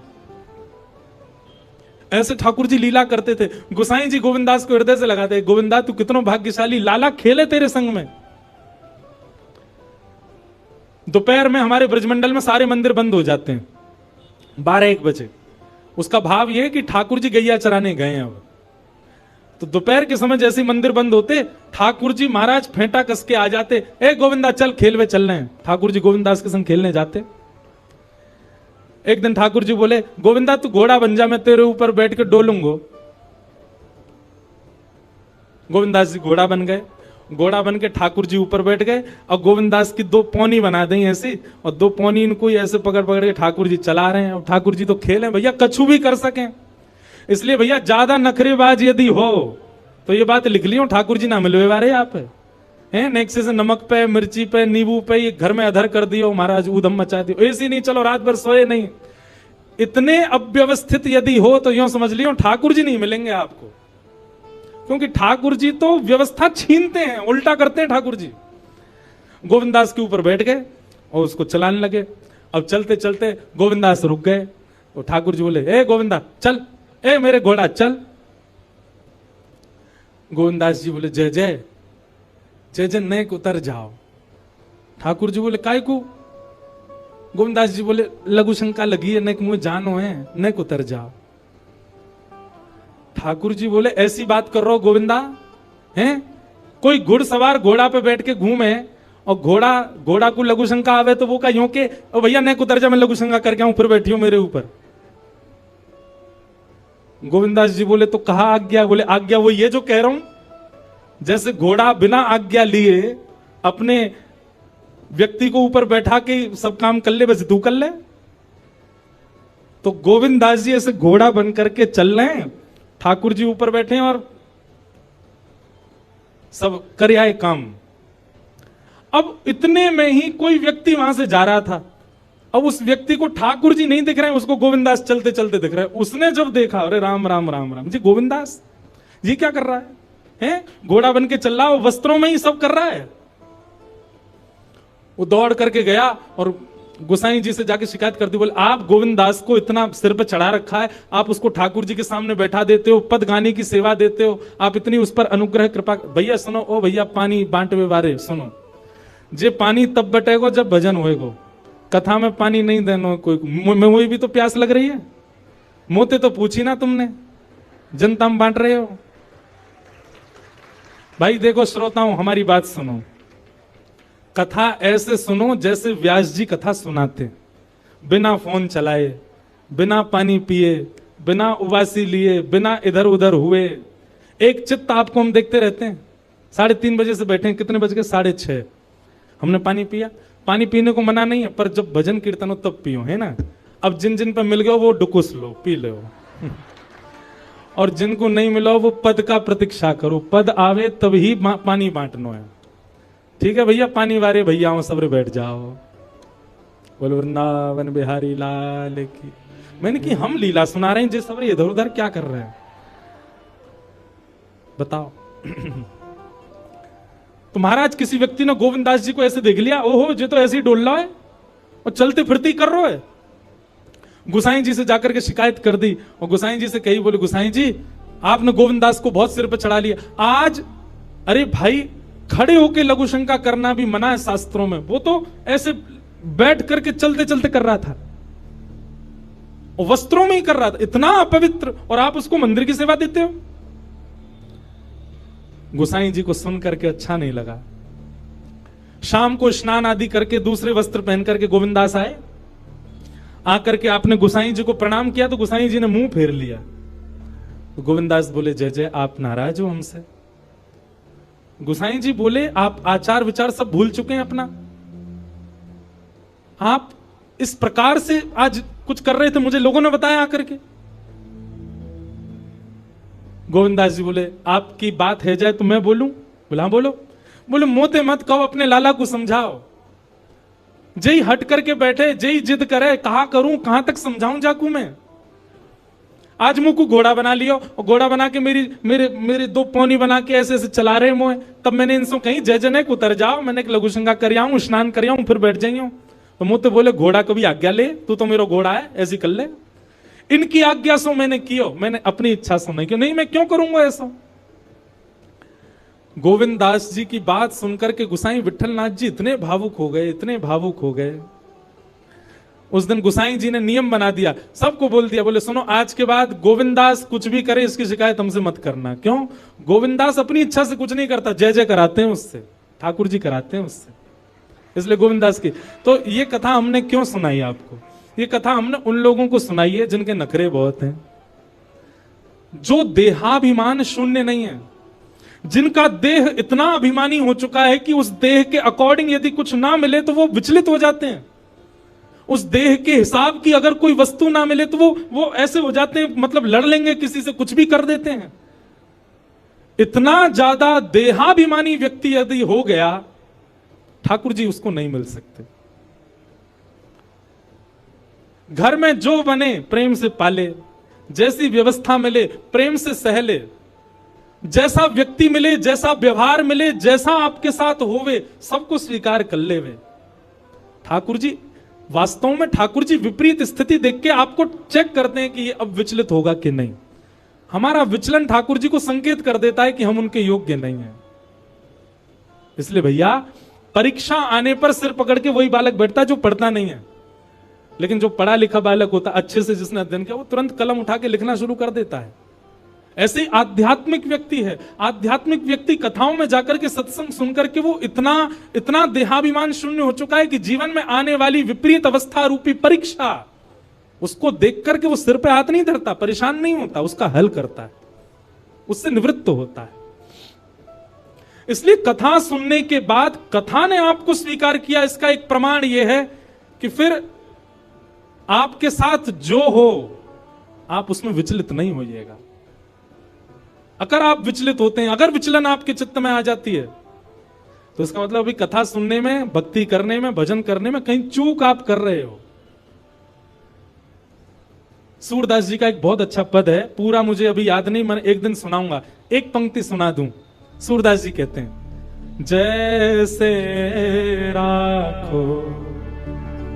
ऐसे ठाकुर जी लीला करते थे। गुसाई जी गोविंद दास को हृदय से लगाते, गोविंदा तू कितना भाग्यशाली, लाला खेले तेरे संग में। दोपहर में हमारे ब्रजमंडल में सारे मंदिर बंद हो जाते हैं 12-1 बजे। उसका भाव यह है कि ठाकुर जी गैया चराने गए हैं। अब तो दोपहर के समय जैसे मंदिर बंद होते, ठाकुर जी महाराज फेंटा कस के आ जाते, ए गोविंदा चल खेलवे चल रहे हैं। ठाकुर जी गोविंद दास के संग खेलने जाते। एक दिन ठाकुर जी बोले गोविंदा तू घोड़ा बन जा, मैं तेरे ऊपर बैठ के डोलूंगो। गोविंद दास जी घोड़ा बन गए। घोड़ा बन के ठाकुर जी ऊपर बैठ गए, और गोविंद दास की 2 पौनी बना दी ऐसी, और 2 पौनी इनको ऐसे पकड़ पकड़ के ठाकुर जी चला रहे हैं। और ठाकुर जी तो खेले भैया, कछु भी कर सकें। इसलिए भैया ज्यादा नखरेबाज यदि हो तो ये बात लिख लियो, ठाकुर जी ना मिलवे वाले आप हैं, नेक्से से नमक पे, मिर्ची पे, नींबू पे, ये घर में अधर कर दियो महाराज, ऊधम मचा दियो, ऐसी नहीं चलो रात भर सोए नहीं। इतने अव्यवस्थित यदि हो तो यूं समझ लियो ठाकुर जी नहीं मिलेंगे आपको, क्योंकि ठाकुर जी तो व्यवस्था छीनते हैं, उल्टा करते हैं ठाकुर जी। गोविंद दास के ऊपर बैठ गए और उसको चलाने लगे। अब चलते चलते गोविंद दास रुक गए, तो ठाकुर जी बोले ए गोविंदा चल, ए मेरे घोड़ा चल। गोविंद दास जी बोले जय जय जय जय, नेक उतर जाओ। ठाकुर जी बोले काय को? गोविंद दास जी बोले लघु शंका लगी है, नेक मुझे जानो है, नेक उतर जाओ। ठाकुर जी बोले ऐसी बात कर रहे हो गोविंदा, हैं कोई घुड़सवार घोड़ा पे बैठ के घूमे और घोड़ा को लघु शंका आवे तो वो का यूं के भैया नेक उतर जा, मैं लघु शंका करके आऊं, फिर बैठी हो मेरे ऊपर। गोविंदास जी बोले तो कहा आज्ञा? बोले आज्ञा वो ये जो कह रहा हूं, जैसे घोड़ा बिना आज्ञा लिए अपने व्यक्ति को ऊपर बैठा के सब काम कर ले, बस तू कर ले। तो गोविंदास जी ऐसे घोड़ा बन करके चल रहे हैं, ठाकुर जी ऊपर बैठे हैं और सब कर आए काम। अब इतने में ही कोई व्यक्ति वहां से जा रहा था। अब उस व्यक्ति को ठाकुर जी नहीं दिख रहे हैं, उसको गोविंदास चलते चलते दिख रहे हैं। उसने जब देखा, अरे राम राम राम राम जी, गोविंदास ये क्या कर रहा है? हैं घोड़ा बन के चल रहा है, वस्त्रों में ही सब कर रहा है। वो दौड़ करके गया और गोसाई जी से जाके शिकायत कर दी। बोले आप गोविंद दास को इतना सिर पे चढ़ा रखा है, आप उसको ठाकुर जी के सामने बैठा देते हो, पद गाने की सेवा देते हो, आप इतनी उस पर अनुग्रह कृपा। भैया सुनो, ओ भैया पानी बांटवे वारे सुनो, जे पानी तब बटेगो जब भजन होएगो, कथा में पानी नहीं देना कोई। मुझे भी तो प्यास लग रही है, मोते तो पूछी ना तुमने, जनता में बांट रहे हो। भाई देखो श्रोताओं, हमारी बात सुनो। कथा ऐसे सुनो जैसे व्यास जी कथा सुनाते, बिना फोन चलाए, बिना पानी पिए, बिना उबासी लिए, बिना इधर उधर हुए। एक चित्त आपको हम देखते रहते हैं। 3:30 बजे से बैठे हैं, कितने बज गए? 6:30। हमने पानी पिया। पानी पीने को मना नहीं है, पर जब भजन कीर्तन हो तब पियो, है ना। अब जिन जिन पर मिल गए वो डुकुस लो, पी लो। और जिनको नहीं मिला वो पद का प्रतीक्षा करो, पद आवे तभी पानी बांटनो है। ठीक है भैया, पानी वारे भैया सबरे बैठ जाओ। बोलो वृंदावन बिहारी लाल की। मैंने कि हम लीला सुना रहे हैं, जिस सबरे इधर उधर क्या कर रहे हैं बताओ। तो महाराज किसी व्यक्ति ने गोविंदास जी को ऐसे देख लिया, ओहो जो तो ऐसे ही डोल रहा है और चलते फिरते ही कर रहा है। गुसाई जी से जाकर के शिकायत कर दी और गुसाई जी से कही, बोले गुसाई जी आपने गोविंदास को बहुत सिर पे चढ़ा लिया आज। अरे भाई, खड़े होके लघु शंका करना भी मना है शास्त्रों में, वो तो ऐसे बैठ करके चलते चलते कर रहा था, और वस्त्रों में ही कर रहा था, इतना अपवित्र, और आप उसको मंदिर की सेवा देते हो। गुसाई जी को सुन करके अच्छा नहीं लगा। शाम को स्नान आदि करके दूसरे वस्त्र पहन करके गोविंदास आए। आकर के आपने गुसाई जी को प्रणाम किया तो गुसाई जी ने मुंह फेर लिया। तो गोविंदास बोले, जय जय, आप नाराज हो हमसे? गुसाई जी बोले, आप आचार विचार सब भूल चुके हैं अपना। आप इस प्रकार से आज कुछ कर रहे थे, मुझे लोगों ने बताया आकर के। गोविंदास जी बोले, आपकी बात है जाए तो मैं बोलूं? बोला बोलो। बोले, मोते मत कहो, अपने लाला को समझाओ। जय हट करके बैठे, जय जिद करे, कहा करूं, कहां तक समझाऊं जाकू मैं। आज मुंह को घोड़ा बना लियो, और घोड़ा बना के मेरे 2 पौनी बना के ऐसे ऐसे चला रहे मोए। तब मैंने इनसे कहीं जय जय उतर जाओ, मैंने एक लघु शंका कर आऊं, स्नान कर आऊं, फिर बैठ जाइयो। तो मुझे बोले, घोड़ा कभी आज्ञा ले, तू तो मेरा घोड़ा है, ऐसी कर ले। इनकी आज्ञा सो मैंने कियो, मैंने अपनी इच्छा सो नहीं किया। नहीं, मैं क्यों करूंगा ऐसा। गोविंदास जी की बात सुनकर के गुसाई विठलनाथ जी इतने भावुक हो गए, इतने भावुक हो गए। उस दिन गुसाई जी ने नियम बना दिया, सबको बोल दिया, बोले सुनो, आज के बाद गोविंदास कुछ भी करे इसकी शिकायत हमसे मत करना। क्यों? गोविंदास अपनी इच्छा से कुछ नहीं करता, जय जय कराते हैं उससे, ठाकुर जी कराते हैं उससे, इसलिए गोविंदास की। तो ये कथा हमने क्यों सुनाई आपको? ये कथा हमने उन लोगों को सुनाई है जिनके नखरे बहुत हैं, जो देहाभिमान शून्य नहीं है, जिनका देह इतना अभिमानी हो चुका है कि उस देह के अकॉर्डिंग यदि कुछ ना मिले तो वो विचलित हो जाते हैं। उस देह के हिसाब की अगर कोई वस्तु ना मिले तो वो ऐसे हो जाते हैं, मतलब लड़ लेंगे किसी से, कुछ भी कर देते हैं। इतना ज्यादा देहाभिमानी व्यक्ति यदि हो गया, ठाकुर जी उसको नहीं मिल सकते। घर में जो बने प्रेम से पाले, जैसी व्यवस्था मिले प्रेम से सहले, जैसा व्यक्ति मिले, जैसा व्यवहार मिले, जैसा आपके साथ होवे, सबको स्वीकार कर लेवे। ठाकुर जी वास्तव में, ठाकुर जी विपरीत स्थिति देख के आपको चेक करते हैं कि ये अब विचलित होगा कि नहीं। हमारा विचलन ठाकुर जी को संकेत कर देता है कि हम उनके योग्य नहीं हैं। इसलिए भैया, परीक्षा आने पर सिर पकड़ के वही बालक बैठता है जो पढ़ता नहीं है, लेकिन जो पढ़ा लिखा बालक होता, अच्छे से जिसने अध्ययन किया, वो तुरंत कलम उठा के लिखना शुरू कर देता है। ऐसे आध्यात्मिक व्यक्ति है। आध्यात्मिक व्यक्ति कथाओं में जाकर के सत्संग सुनकर के वो इतना देहाभिमान शून्य हो चुका है कि जीवन में आने वाली विपरीत अवस्था रूपी परीक्षा, उसको देख करके वो सिर पे हाथ नहीं धरता, परेशान नहीं होता, उसका हल करता है, उससे निवृत्त होता है। इसलिए कथा सुनने के बाद कथा ने आपको स्वीकार किया, इसका एक प्रमाण यह है कि फिर आपके साथ जो हो आप उसमें विचलित नहीं होइएगा। अगर आप विचलित होते हैं, अगर विचलन आपके चित्त में आ जाती है, तो इसका मतलब अभी कथा सुनने में, भक्ति करने में, भजन करने में कहीं चूक आप कर रहे हो। सूरदास जी का एक बहुत अच्छा पद है, पूरा मुझे अभी याद नहीं, मैं एक दिन सुनाऊंगा, एक पंक्ति सुना दूं। सूरदास जी कहते हैं, जैसे राखो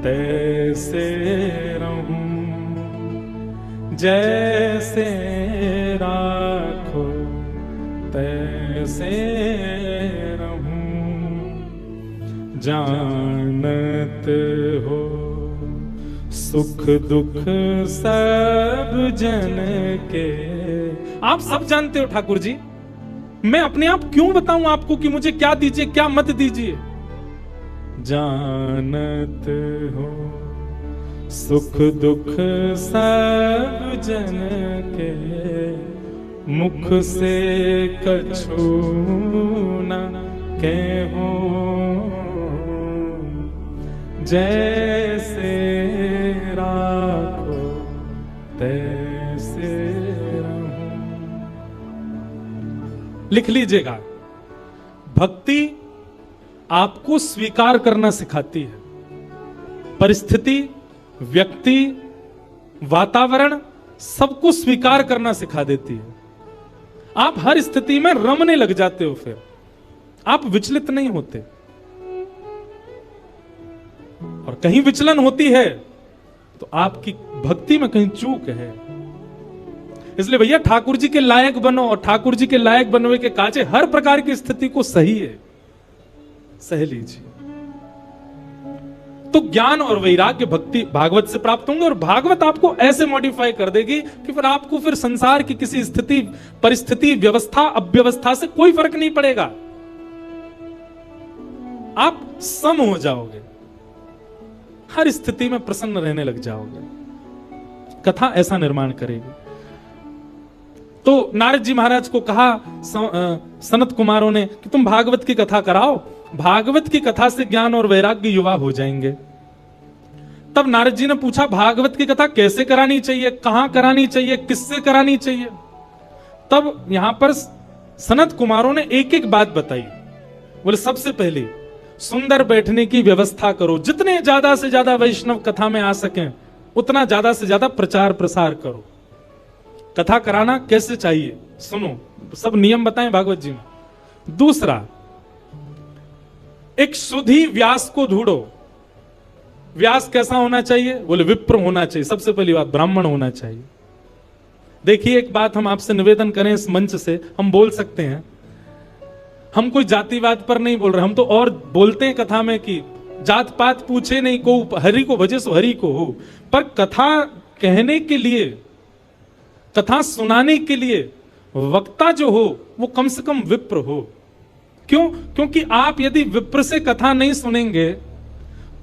तैसे रहूं, जैसे राखो तैसे रहूं, जानत हो सुख दुख सब जन के। आप सब जानते हो ठाकुर जी, मैं अपने आप क्यों बताऊं आपको कि मुझे क्या दीजिए क्या मत दीजिए। जानत हो सुख दुख सब जन के, मुख से कछु न कहो, जैसे राखो तैसे रहूं। लिख लीजिएगा, भक्ति आपको स्वीकार करना सिखाती है। परिस्थिति, व्यक्ति, वातावरण सबको स्वीकार करना सिखा देती है। आप हर स्थिति में रमने लग जाते हो, फिर आप विचलित नहीं होते। और कहीं विचलन होती है तो आपकी भक्ति में कहीं चूक है। इसलिए भैया ठाकुर जी के लायक बनो, और ठाकुर जी के लायक बनने के काजे हर प्रकार की स्थिति को सही है, सह लीजिए। तो ज्ञान और वैराग्य भक्ति भागवत से प्राप्त होंगे, और भागवत आपको ऐसे मॉडिफाई कर देगी कि फिर आपको फिर संसार की किसी स्थिति, परिस्थिति, व्यवस्था, अव्यवस्था से कोई फर्क नहीं पड़ेगा। आप सम हो जाओगे, हर स्थिति में प्रसन्न रहने लग जाओगे। कथा ऐसा निर्माण करेगी। तो नारद जी महाराज को कहा सनत कुमारों ने कि तुम भागवत की कथा कराओ, भागवत की कथा से ज्ञान और वैराग्य युवा हो जाएंगे। तब नारद जी ने पूछा भागवत की कथा कैसे करानी चाहिए, कहां करानी चाहिए, किससे करानी चाहिए। तब यहां पर सनत कुमारों ने एक एक बात बताई। बोले सबसे पहले सुंदर बैठने की व्यवस्था करो, जितने ज्यादा से ज्यादा वैष्णव कथा में आ सकें उतना ज्यादा से ज्यादा प्रचार प्रसार करो। कथा कराना कैसे चाहिए सुनो, सब नियम बताएं भागवत जी में। दूसरा, एक शुद्धि व्यास को ढूंढो। व्यास कैसा होना चाहिए? बोले विप्र होना चाहिए। सबसे पहली बात ब्राह्मण होना चाहिए। देखिए एक बात हम आपसे निवेदन करें, इस मंच से हम बोल सकते हैं, हम कोई जातिवाद पर नहीं बोल रहे, हम तो और बोलते हैं कथा में कि जात पात पूछे नहीं को, हरि को भजे सो हरि को हो। पर कथा कहने के लिए, कथा सुनाने के लिए वक्ता जो हो वो कम से कम विप्र हो। क्यों? क्योंकि आप यदि विप्र से कथा नहीं सुनेंगे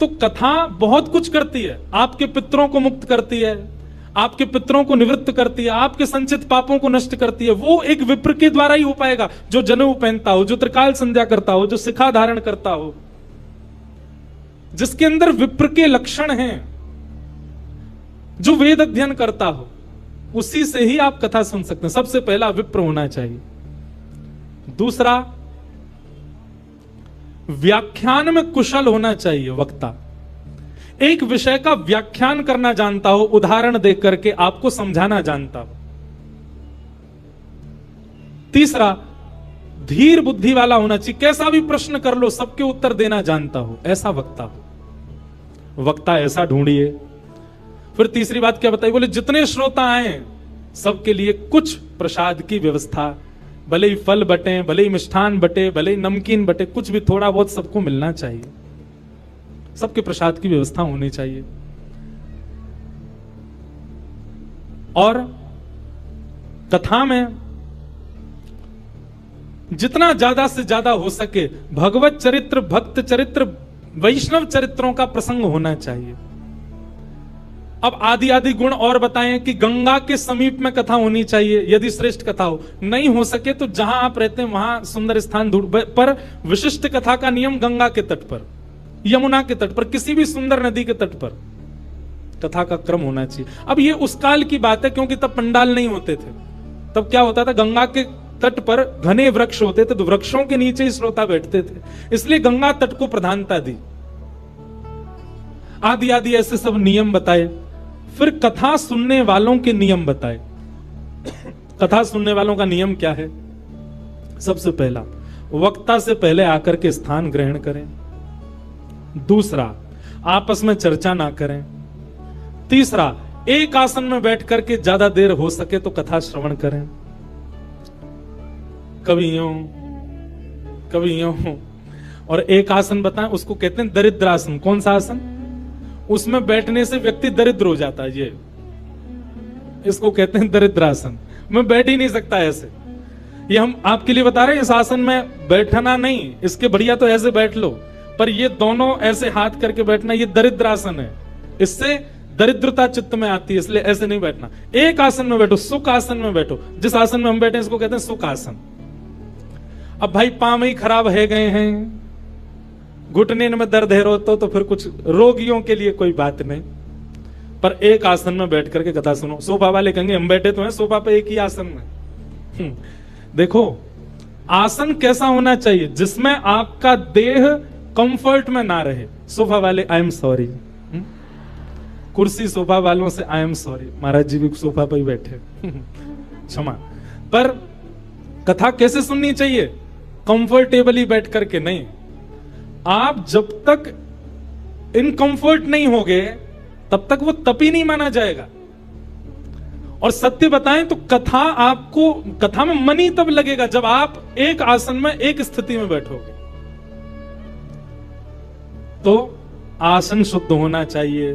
तो कथा बहुत कुछ करती है। आपके पितरों को मुक्त करती है, आपके पितरों को निवृत्त करती है, आपके संचित पापों को नष्ट करती है। वो एक विप्र के द्वारा ही हो पाएगा, जो जनेऊ पहनता हो, जो त्रिकाल संध्या करता हो, जो शिखा धारण करता हो, जिसके अंदर विप्र के लक्षण हैं, जो वेद अध्ययन करता हो, उसी से ही आप कथा सुन सकते हैं। सबसे पहला विप्र होना चाहिए। दूसरा, व्याख्यान में कुशल होना चाहिए वक्ता। एक विषय का व्याख्यान करना जानता हो, उदाहरण देख करके आपको समझाना जानता हो। तीसरा, धीर बुद्धि वाला होना चाहिए। कैसा भी प्रश्न कर लो सबके उत्तर देना जानता हो, ऐसा वक्ता हो। वक्ता ऐसा ढूंढिए। फिर तीसरी बात क्या बताई? बोले जितने श्रोता आए सबके लिए कुछ प्रसाद की व्यवस्था, भले ही फल बटे, भले ही मिष्ठान बटे, भले ही नमकीन बटे, कुछ भी थोड़ा बहुत सबको मिलना चाहिए। सबके प्रसाद की व्यवस्था होनी चाहिए। और कथा में जितना ज्यादा से ज्यादा हो सके भगवत चरित्र, भक्त चरित्र, वैष्णव चरित्रों का प्रसंग होना चाहिए। अब आदि आदि गुण और बताएं कि गंगा के समीप में कथा होनी चाहिए यदि श्रेष्ठ कथा हो। नहीं हो सके तो जहां आप रहते हैं वहां सुंदर स्थान ढूंढ, पर विशिष्ट कथा का नियम गंगा के तट पर, यमुना के तट पर, किसी भी सुंदर नदी के तट पर कथा का क्रम होना चाहिए। अब ये उस काल की बात है क्योंकि तब पंडाल नहीं होते थे। तब क्या होता था, गंगा के तट पर घने वृक्ष होते थे, तो वृक्षों के नीचे ही श्रोता बैठते थे, इसलिए गंगा तट को प्रधानता दी। आदि आदि ऐसे सब नियम बताए। फिर कथा सुनने वालों के नियम बताए। कथा सुनने वालों का नियम क्या है? सबसे पहला, वक्ता से पहले आकर के स्थान ग्रहण करें। दूसरा, आपस में चर्चा ना करें। तीसरा, एक आसन में बैठ करके ज्यादा देर हो सके तो कथा श्रवण करें। कभी यूं कभी यूं। और एक आसन बताएं, उसको कहते हैं दरिद्रासन। कौन सा आसन? उसमें बैठने से व्यक्ति दरिद्र हो जाता है। ये इसको कहते हैं दरिद्रासन। मैं बैठ ही नहीं सकता ऐसे, ये हम आपके लिए बता रहे हैं, इस आसन में बैठना नहीं, इसके बढ़िया तो ऐसे बैठ लो, पर ये दोनों ऐसे हाथ करके बैठना, ये दरिद्र आसन है, इससे दरिद्रता चित्त में आती है, इसलिए ऐसे नहीं बैठना। एक आसन में बैठो, सुख आसन में बैठो। जिस आसन में हम बैठे इसको कहते हैं सुख आसन। अब भाई पांव ही खराब है गए हैं, घुटने में दर्द है रोतो, तो फिर कुछ रोगियों के लिए कोई बात नहीं, पर एक आसन में बैठ करके कथा सुनो। सोफा वाले कहेंगे हम बैठे तो हैं सोफा पे एक ही आसन में। देखो आसन कैसा होना चाहिए जिसमें आपका देह कंफर्ट में ना रहे। सोफा वाले आई एम सॉरी, कुर्सी सोफा वालों से आई एम सॉरी, महाराज जी भी सोफा पर ही बैठे, क्षमा। पर कथा कैसे सुननी चाहिए? कंफर्टेबली बैठ करके नहीं। आप जब तक इनकंफर्ट नहीं होगे तब तक वो तप ही नहीं माना जाएगा। और सत्य बताएं तो कथा में मन ही तब लगेगा जब आप एक आसन में एक स्थिति में बैठोगे। तो आसन शुद्ध होना चाहिए,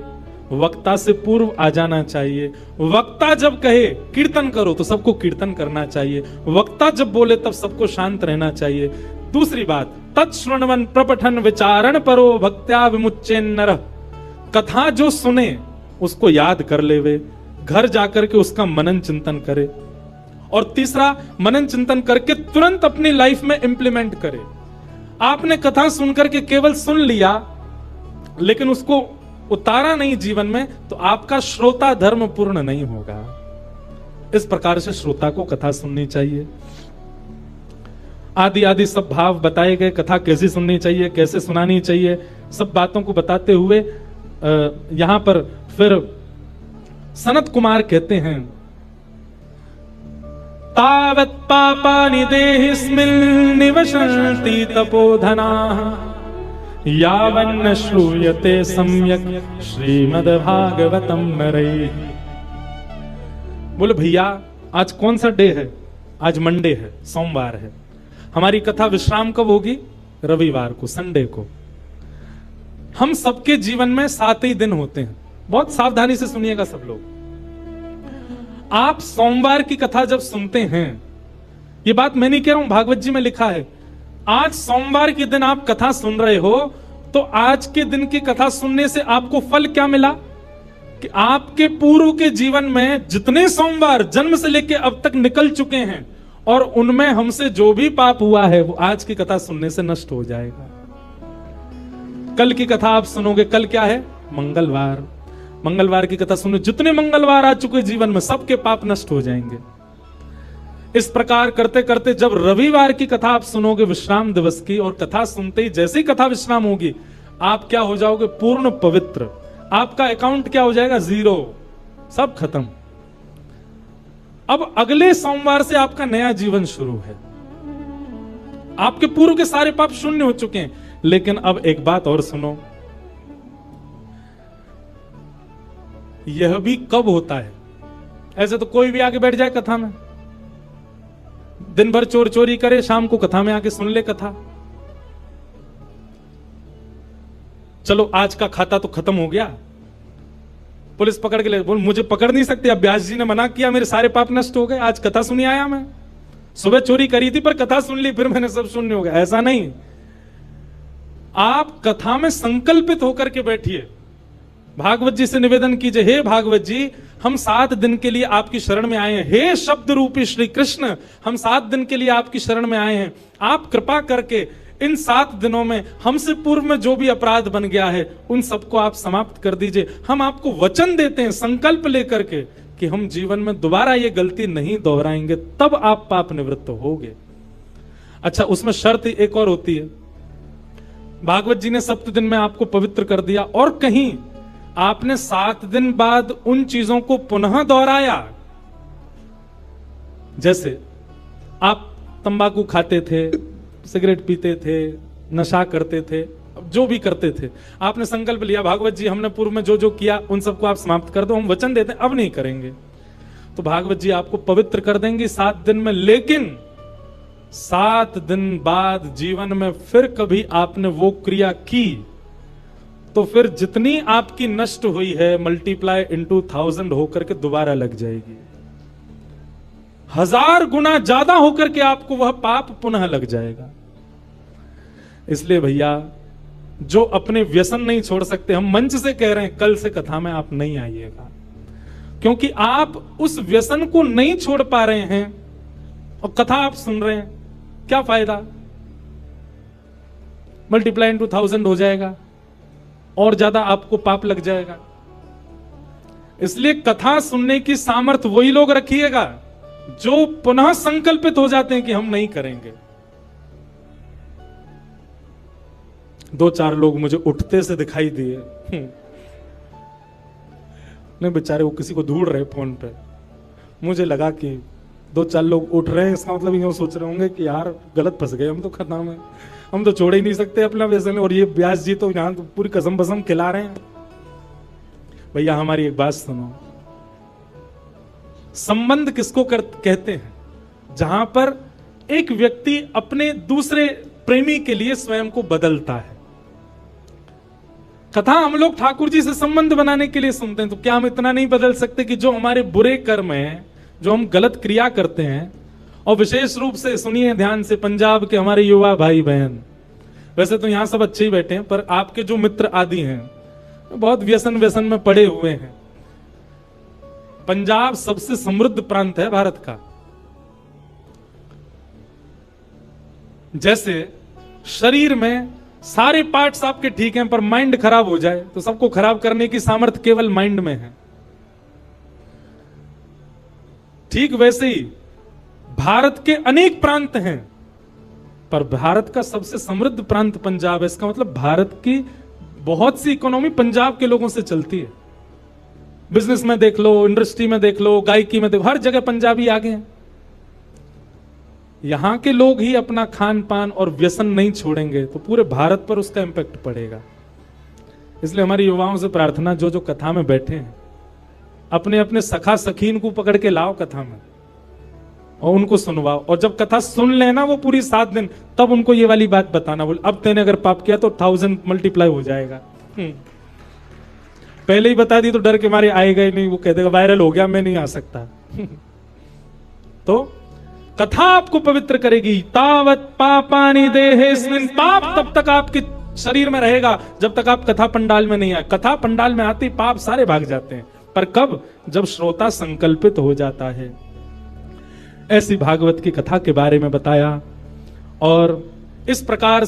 वक्ता से पूर्व आ जाना चाहिए। वक्ता जब कहे कीर्तन करो तो सबको कीर्तन करना चाहिए, वक्ता जब बोले तब सबको शांत रहना चाहिए। दूसरी बात, तत्श्रवण प्रपठन विचारण परो भक्त्या विमुच्चेन नरः। कथा जो सुने उसको याद कर लेवे, घर जाकर के उसका मनन चिंतन करे। और तीसरा, मनन चिंतन करके तुरंत अपनी लाइफ में इंप्लीमेंट करे। आपने कथा सुनकर के केवल सुन लिया लेकिन उसको उतारा नहीं जीवन में, तो आपका श्रोता धर्म पूर्ण नहीं होगा। इस प्रकार से श्रोता को कथा सुननी चाहिए। आदि आदि सब भाव बताए गए, कथा कैसी सुननी चाहिए, कैसे सुनानी चाहिए, सब बातों को बताते हुए यहां पर फिर सनत कुमार कहते हैं, तावत् पापानि देहिस्मिन् निवसन्ति तपोधनाः यावन्न श्रूयते सम्यक श्रीमद्भागवतम नरैः। बोले भैया आज कौन सा डे है? आज मंडे है, सोमवार है। हमारी कथा विश्राम कब होगी? रविवार को, संडे को। हम सबके जीवन में 7 ही दिन होते हैं, बहुत सावधानी से सुनिएगा सब लोग। आप सोमवार की कथा जब सुनते हैं, ये बात मैं नहीं कह रहा हूं, भागवत जी में लिखा है, आज सोमवार के दिन आप कथा सुन रहे हो, तो आज के दिन की कथा सुनने से आपको फल क्या मिला कि आपके पूर्व के जीवन में जितने सोमवार जन्म से लेकर अब तक निकल चुके हैं और उनमें हमसे जो भी पाप हुआ है वो आज की कथा सुनने से नष्ट हो जाएगा। कल की कथा आप सुनोगे, कल क्या है? मंगलवार। मंगलवार की कथा सुनो, जितने मंगलवार आ चुके जीवन में सबके पाप नष्ट हो जाएंगे। इस प्रकार करते करते जब रविवार की कथा आप सुनोगे, विश्राम दिवस की, और कथा सुनते ही जैसे ही कथा विश्राम होगी, आप क्या हो जाओगे? पूर्ण पवित्र। आपका अकाउंट क्या हो जाएगा? 0, सब खत्म। अब अगले सोमवार से आपका नया जीवन शुरू है। आपके पूर्व के सारे पाप शून्य हो चुके हैं। लेकिन अब एक बात और सुनो, यह भी कब होता है? ऐसे तो कोई भी आके बैठ जाए कथा में, दिन भर चोर चोरी करे, शाम को कथा में आके सुन ले कथा। चलो आज का खाता तो खत्म हो गया, पुलिस पकड़ के ले, बोल मुझे पकड़ नहीं सकते, अब व्यास जी ने मना किया, मेरे सारे पाप नष्ट हो गए, आज कथा सुनी आया मैं। सुबह चोरी करी थी पर कथा सुन ली, फिर मैंने सब शून्य हो गया। ऐसा नहीं, आप कथा में संकल्पित होकर के बैठिए। भागवत जी से निवेदन कीजिए, हे भागवत जी, हम 7 दिन के लिए आपकी शरण में आए हैं। हे शब्द रूपी श्री कृष्ण, हम 7 दिन के लिए आपकी शरण में आए हैं। आप कृपा करके इन 7 दिनों में हमसे पूर्व में जो भी अपराध बन गया है उन सबको आप समाप्त कर दीजिए। हम आपको वचन देते हैं संकल्प लेकर के कि हम जीवन में दोबारा ये गलती नहीं दोहराएंगे, तब आप पाप निवृत्त होगे। अच्छा, उसमें शर्त एक और होती है। भागवत जी ने 7 दिन में आपको पवित्र कर दिया और कहीं आपने 7 दिन बाद उन चीजों को पुनः दोहराया। जैसे आप तंबाकू खाते थे, सिगरेट पीते थे, नशा करते थे, जो भी करते थे, आपने संकल्प लिया भागवत जी हमने पूर्व में जो जो किया उन सबको आप समाप्त कर दो, हम वचन देते हैं अब नहीं करेंगे। तो भागवत जी आपको पवित्र कर देंगे 7 दिन में। लेकिन 7 दिन बाद जीवन में फिर कभी आपने वो क्रिया की तो फिर जितनी आपकी नष्ट हुई है मल्टीप्लाई इनटू 1000 होकर के दोबारा लग जाएगी। 1000 गुना ज्यादा होकर के आपको वह पाप पुनः लग जाएगा। इसलिए भैया, जो अपने व्यसन नहीं छोड़ सकते, हम मंच से कह रहे हैं कल से कथा में आप नहीं आइएगा, क्योंकि आप उस व्यसन को नहीं छोड़ पा रहे हैं और कथा आप सुन रहे हैं, क्या फायदा? मल्टीप्लाई इंटू 1000 हो जाएगा और ज्यादा आपको पाप लग जाएगा। इसलिए कथा सुनने की सामर्थ्य वही लोग रखिएगा जो पुनः संकल्पित हो जाते हैं कि हम नहीं करेंगे। 2-4 लोग मुझे उठते से दिखाई दिए, नहीं बेचारे वो किसी को ढूंढ रहे फोन पे। मुझे लगा कि 2-4 लोग उठ रहे हैं, इसका मतलब यूं सोच रहे होंगे कि यार गलत फंस गए हम तो खतरा में, हम तो छोड़ ही नहीं सकते अपना व्यसन, और ये व्यास जी तो यहां तो पूरी कसम बसम खिला रहे हैं। भैया हमारी एक बात सुनो, संबंध किसको कहते हैं? जहां पर एक व्यक्ति अपने दूसरे प्रेमी के लिए स्वयं को बदलता है। कथा हम लोग ठाकुर जी से संबंध बनाने के लिए सुनते हैं, तो क्या हम इतना नहीं बदल सकते कि जो हमारे बुरे कर्म हैं, जो हम गलत क्रिया करते हैं, और विशेष रूप से सुनिए ध्यान से, पंजाब के हमारे युवा भाई बहन, वैसे तो यहां सब अच्छे ही बैठे हैं, पर आपके जो मित्र आदि हैं बहुत व्यसन में पड़े हुए हैं। पंजाब सबसे समृद्ध प्रांत है भारत का। जैसे शरीर में सारे पार्ट्स आपके ठीक हैं, पर माइंड खराब हो जाए तो सबको खराब करने की सामर्थ्य केवल माइंड में है। ठीक वैसे ही भारत के अनेक प्रांत हैं, पर भारत का सबसे समृद्ध प्रांत पंजाब है। इसका मतलब भारत की बहुत सी इकोनॉमी पंजाब के लोगों से चलती है। बिजनेस में देख लो, इंडस्ट्री में देख लो, गायकी में देखो, हर जगह पंजाबी आगे हैं। यहां के लोग ही अपना खान पान और व्यसन नहीं छोड़ेंगे तो पूरे भारत पर उसका इंपैक्ट पड़ेगा। इसलिए हमारी युवाओं से प्रार्थना, जो कथा में बैठे हैं, अपने अपने सखा सखीन को पकड़ के लाओ कथा में और उनको सुनवाओ, और जब कथा सुन लेना वो पूरी 7 दिन, तब उनको ये वाली बात बताना, बोल अब तेने अगर पाप किया तो 1000 मल्टीप्लाई हो जाएगा। पहले ही बता दी तो डर के मारे आएगा ही नहीं, वो कह देगा वायरल हो गया, मैं नहीं आ सकता। तो कथा आपको पवित्र करेगी। तावत पापानि देहेस्मिन्, पाप तब तक आपके शरीर में रहेगा जब तक आप कथा पंडाल में नहीं आए। कथा पंडाल में आते पाप सारे भाग जाते हैं, पर कब? जब श्रोता संकल्पित हो जाता है। ऐसी भागवत की कथा के बारे में बताया। और इस प्रकार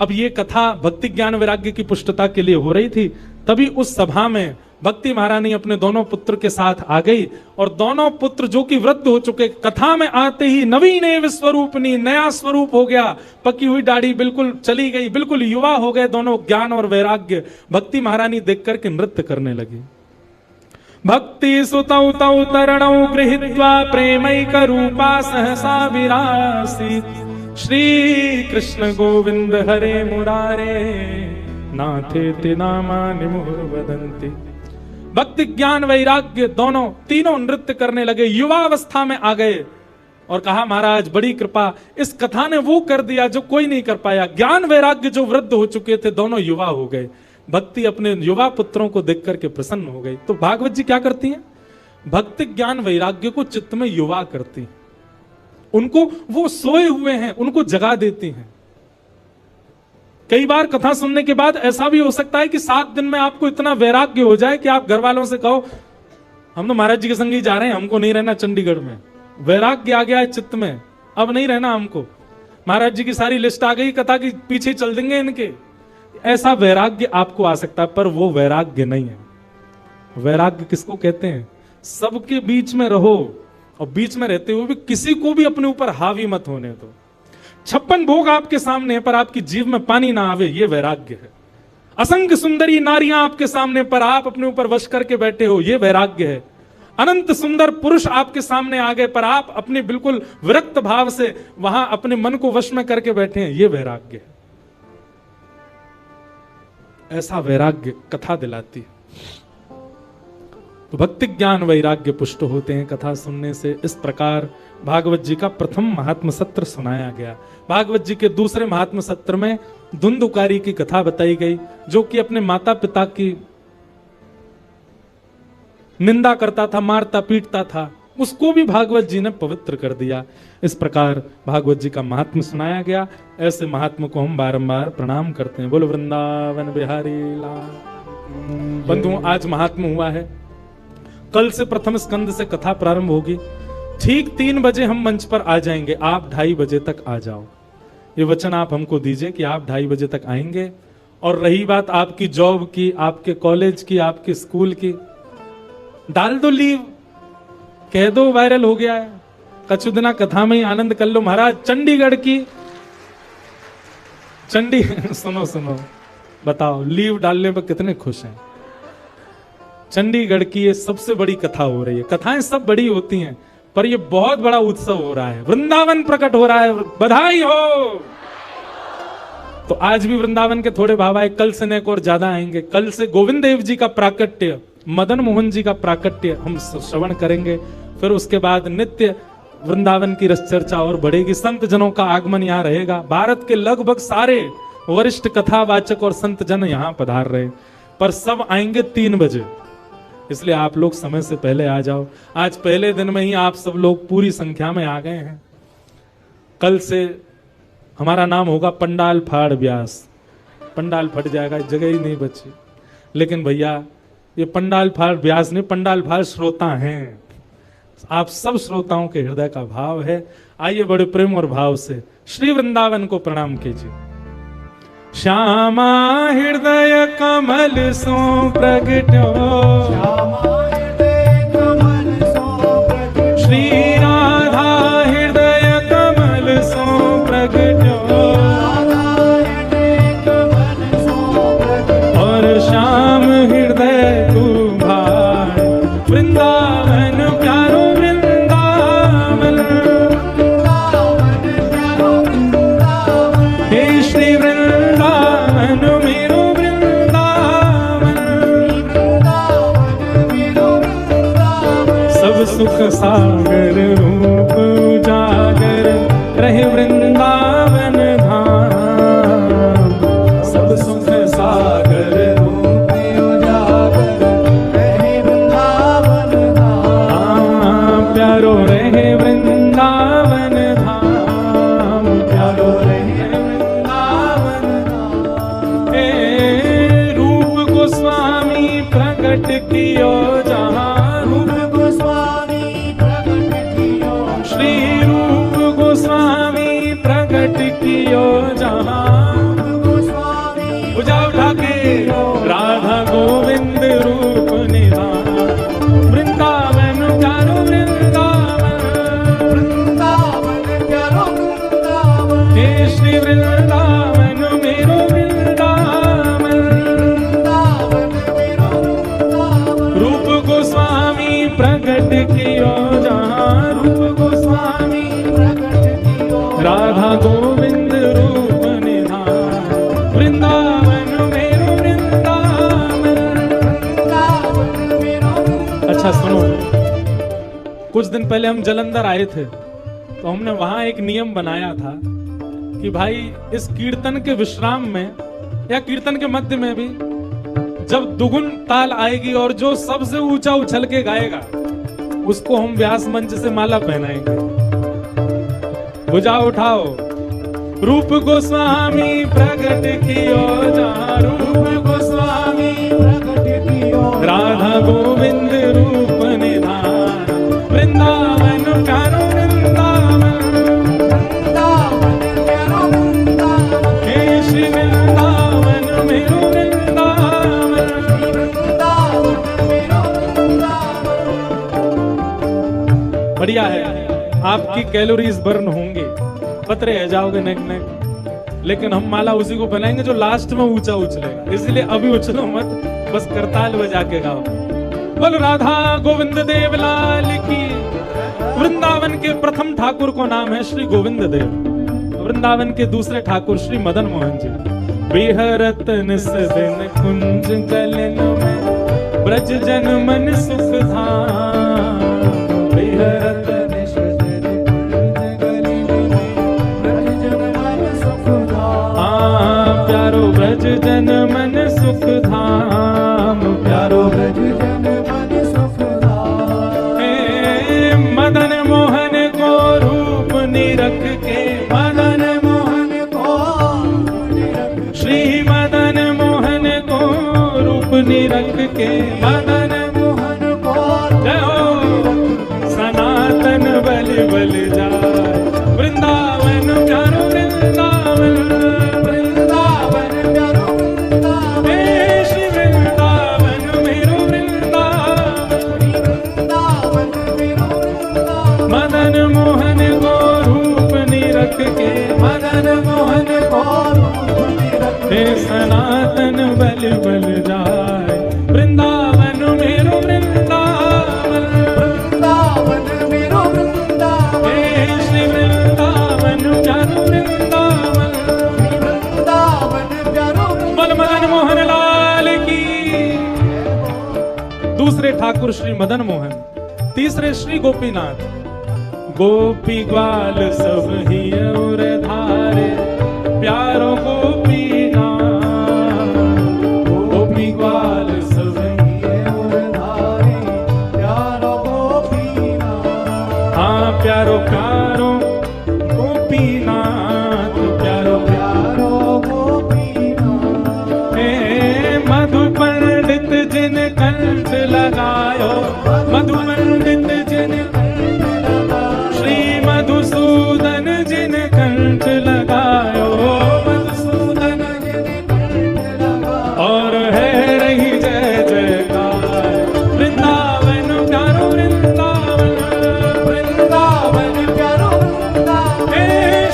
अब ये कथा भक्ति ज्ञान वैराग्य की पुष्टता के लिए हो रही थी। तभी उस सभा में भक्ति महारानी अपने दोनों पुत्र के साथ आ गई, और दोनों पुत्र जो कि वृद्ध हो चुके, कथा में आते ही नवीन स्वरूपनी, नया स्वरूप हो गया, पकी हुई दाढ़ी बिल्कुल चली गई, बिल्कुल युवा हो गए दोनों। ज्ञान और वैराग्य भक्ति महारानी देख करके नृत्य करने लगी। भक्ति सुतौ तौ तरणौ गृहीत्वा प्रेमैक रूपा सहसा विरासी, श्री कृष्ण गोविंद हरे मुरारे नाथेति नामानि मुहुर्वदन्ति। भक्ति ज्ञान वैराग्य दोनों तीनों नृत्य करने लगे, युवावस्था में आ गए, और कहा महाराज बड़ी कृपा, इस कथा ने वो कर दिया जो कोई नहीं कर पाया। ज्ञान वैराग्य जो वृद्ध हो चुके थे दोनों युवा हो गए। भक्ति अपने युवा पुत्रों को देख करके प्रसन्न हो गई। तो भागवत जी क्या करती हैं? भक्ति ज्ञान वैराग्य को चित्त में युवा करती, उनको वो सोए हुए हैं उनको जगा देती हैं। कई बार कथा सुनने के बाद ऐसा भी हो सकता है कि 7 दिन में आपको इतना वैराग्य हो जाए कि आप घर वालों से कहो हम तो महाराज जी के संग ही जा रहे हैं, हमको नहीं रहना चंडीगढ़ में। वैराग्य आ गया है चित्त में, अब नहीं रहना हमको, महाराज जी की सारी लिस्ट आ गई, कथा के पीछे चल देंगे इनके। ऐसा वैराग्य आपको आ सकता है, पर वो वैराग्य नहीं है। वैराग्य किसको कहते हैं? सबके बीच में रहो, और बीच में रहते हुए भी किसी को भी अपने ऊपर हावी मत होने दो। 56 भोग आपके सामने है, पर आपकी जीव में पानी ना आवे, ये वैराग्य है। असंख्य सुंदरी नारियां आपके सामने, पर आप अपने ऊपर वश करके बैठे हो, ये वैराग्य है। अनंत सुंदर पुरुष आपके सामने आ गए, पर आप अपने बिल्कुल विरक्त भाव से वहां अपने मन को वश में करके बैठे हैं, ये वैराग्य है। ऐसा वैराग्य कथा दिलाती है। तो भक्ति ज्ञान वैराग्य पुष्ट होते हैं कथा सुनने से। इस प्रकार भागवत जी का प्रथम महात्म सत्र सुनाया गया। भागवत जी के दूसरे महात्म सत्र में धुंधुकारी की कथा बताई गई, जो कि अपने माता पिता की निंदा करता था, मारता पीटता था, उसको भी भागवत जी ने पवित्र कर दिया। इस प्रकार भागवत जी का महात्म्य सुनाया गया। ऐसे महात्मा को हम बारंबार प्रणाम करते हैं। बोलो वृंदावन बिहारी लाल। बंधुओं, आज महात्म्य हुआ है। कल से प्रथम स्कंद से कथा प्रारंभ होगी। ठीक 3 बजे हम मंच पर आ जाएंगे। आप 2:30 बजे तक आ जाओ। ये वचन आप हमको दीजिए कि आप 2:30 बजे तक आएंगे। और रही बात आपकी जॉब की, आपके कॉलेज की, आपके स्कूल की, डाल दो लीव, कह दो वायरल हो गया है, कछुदना कथा में ही आनंद कर लो। महाराज चंडीगढ़ की सुनो सुनो, बताओ लीव डालने पर कितने खुश हैं। चंडीगढ़ की ये सबसे बड़ी कथा हो रही है। कथाएं सब बड़ी होती हैं, पर ये बहुत बड़ा उत्सव हो रहा है। वृंदावन प्रकट हो रहा है, बधाई हो। तो आज भी वृंदावन के थोड़े भाव आए, कल से नेक और ज्यादा आएंगे। कल से गोविंद देव जी का प्राकट्य, मदन मोहन जी का प्राकट्य हम श्रवण करेंगे। फिर उसके बाद नित्य वृंदावन की रस चर्चा और बढ़ेगी। संत जनों का आगमन यहाँ रहेगा। भारत के लगभग सारे वरिष्ठ कथावाचक और संत जन यहाँ पधार रहे, पर सब आएंगे 3 बजे। इसलिए आप लोग समय से पहले आ जाओ। आज पहले दिन में ही आप सब लोग पूरी संख्या में आ गए हैं। कल से हमारा नाम होगा पंडाल फाड़ व्यास। पंडाल फट जाएगा, जगह ही नहीं बची। लेकिन भैया ये पंडाल फाड़ व्यास नहीं, पंडाल फाड़ श्रोता हैं। आप सब श्रोताओं के हृदय का भाव है। आइए बड़े प्रेम और भाव से श्री वृंदावन को प्रणाम कीजिए। श्यामा हृदय कमल सो प्रगट्यो, श्री राधा हृदय कमल सो प्रगट्यो, और श्याम हृदय कुभार वृंदावन प्यारो वृंदावन, हे श्री वृंदावन मेरो वृंदावन, सब सुख सागर रूप उजागर रहे वृंदावन धाम, सब सुख सागर रूप उजागर रहे वृंदावन धाम, प्यारो रहे वृंदावन धाम, प्यारो रहे वृंदावन धाम। हे रूप गोस्वामी प्रकट कियो जहाँ, रूप गोस्वामी प्रकट कियो, श्री रूप गोस्वामी प्रकट कियो जहाँ, उजा उठा के राधा गोविंद रूप निधान, वृंदावन प्यारो वृंदावन, वृंदावन प्यारो वृंदावन, हे श्री वृंदावन मेरो वृंदावन, वृंदावन मेरो वृंदावन, रूप गोस्वामी प्रकट कियो जहाँ, रूप गोस्वामी प्रकट कियो, राधा गोविंद रूप निधान, वृंदावन मेरो वृंदावन, वृंदावन मेरो वृंदावन। अच्छा सुनो, कुछ दिन पहले हम जलंधर आए थे, तो हमने वहां एक नियम बनाया था कि भाई इस कीर्तन के विश्राम में या कीर्तन के मध्य में भी जब दुगुन ताल आएगी और जो सबसे ऊंचा उछल के गाएगा उसको हम व्यास मंच से माला पहनाएंगे। भुजा उठाओ, रूप गोस्वामी प्रकट कियो जहाँ, रूप गोस्वामी प्रकट कियो, राधा गोविंद रूप निधान, वृंदावन प्यारो वृंदावन, वृंदावन प्यारो वृंदावन, हे श्री वृंदावन मेरो वृंदावन, वृंदावन मेरो वृंदावन। बढ़िया है, आपकी कैलोरीज बर्न होंगे, पतरे रह जाओगे नेक नेक, लेकिन हम माला उसी को बनाएंगे जो लास्ट में ऊंचा उछलेगा। इसलिए अभी उछलो मत, बस करताल बजा के गाओ। बोलो राधा गोविंद देव लाल की। वृंदावन के प्रथम ठाकुर को नाम है श्री गोविंद देव, वृंदावन के दूसरे ठाकुर श्री मदन मोहन जी। बिहरत निस दिन कुंज गलन में, ब्रज जन मन सुख धाम, बिहरत निस दिन कुंज गलन में, ब्रज जन मन सुख धाम, प्यारो ब्रज जन मन सुख धाम, प्यारो ब्रज जन मन सुख धाम। निरख के मदन मोहन को जय हो सनातन बल बल जाए वृंदावन प्यारो वृंदावन वृंदावन प्यारो वृंदावन हे श्री वृंदावन मेरो वृंदावन वृंदावन मेरो वृंदावन मदन मोहन को रूप निरख के मदन मोहन को रूप निरख हे सनातन बल बल जाए वृंदावन मेरो वृंदावन वृंदावन मेरो वृंदावन हे श्री वृंदावन प्यारो वृंदावन वृंदावन प्यारो मल मदन मोहन लाल की। दूसरे ठाकुर श्री मदन मोहन, तीसरे श्री गोपीनाथ। गोपी ग्वाल सब ही और धारे प्यारो गोपीनाथ, गोपी ग्वाल सब ही और धारे प्यारो गोपीनाथ हाँ प्यारो प्यारो गोपीनाथ प्यारो प्यारो गोपीनाथ हे मधु पंडित जिन कंठ लगायो मधु पंडित जिन श्री मधुसूदन जिन कंठ लगायो मधुसूदन और है रही जय जयकार वृंदावन प्यारो वृंदावन वृंदावन प्यारो वृंदावन हे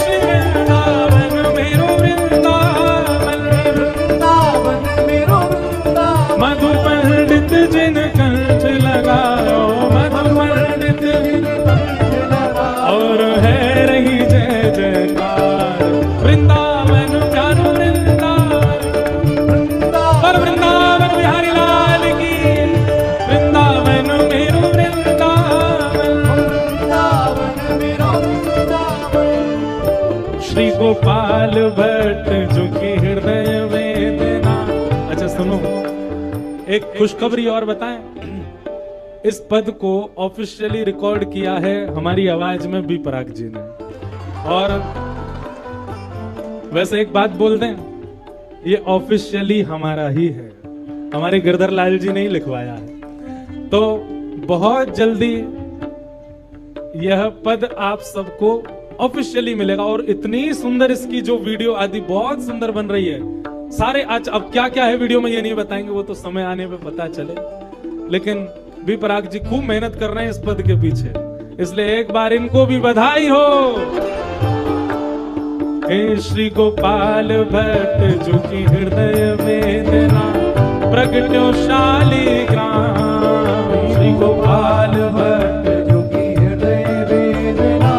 श्री वृंदावन मेरो वृंदावन वृंदावन मेरो वृंदावन मधु पंडित जिन कंठ लगायो मधु पंडित और है रही जय जयकार वृंदावन प्यारो वृंदावन पर वृंदावन बिहारी लाल की वृंदावन मेरो वृंदावन वृंदावन मेरो वृंदावन श्री गोपाल भट्ट जो की हृदय वेदना। अच्छा सुनो एक खुशखबरी और बताएं, इस पद को ऑफिशियली रिकॉर्ड किया है हमारी आवाज में बी पराग जी ने। और वैसे एक बात बोल दें, ये ऑफिशियली हमारा ही है, हमारे गिरधर लाल जी ने ही लिखवाया है। तो बहुत जल्दी यह पद आप सबको ऑफिशियली मिलेगा और इतनी सुंदर इसकी जो वीडियो आदि बहुत सुंदर बन रही है। सारे आज अब क्या क्या है वीडियो में ये नहीं बताएंगे, वो तो समय आने पे पता चले। लेकिन बी पराग जी खूब मेहनत कर रहे हैं इस पद के पीछे, इसलिए एक बार इनको भी बधाई हो। हे श्री गोपाल भट्ट जो की हृदय वेदना प्रगट्यो शालिग्राम श्री गोपाल भट्ट जो की हृदय वेदना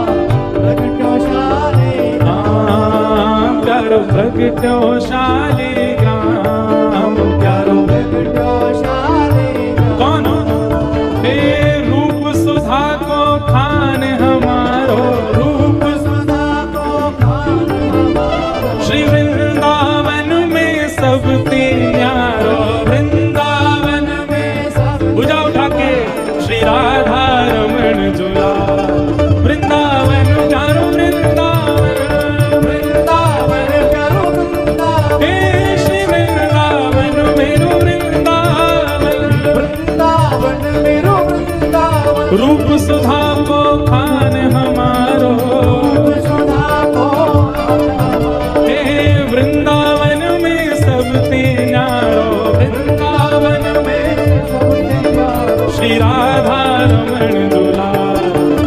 प्रगट्यो शालिग्राम प्यारो प्रगट्यो शालिग्राम प्यारो प्रगट्यो शालिग्राम कौन हे रूप सुधा को खान हमारो रूप सुधा को खान हमारो श्री वृंदावन में सब प्यारो वृंदावन में सब भुजा उठा के श्री राधा रमण जुला वृंदावन प्यारो वृंदावन वृंदावन प्यारो वृंदावन हे श्री वृंदावन मेरो वृंदावन वृंदावन मेरो वृंदावन रूप सुधा को खान हमारो सुधा को हे वृंदावन में सब न्यारो वृंदावन में श्री राधा रमण दुला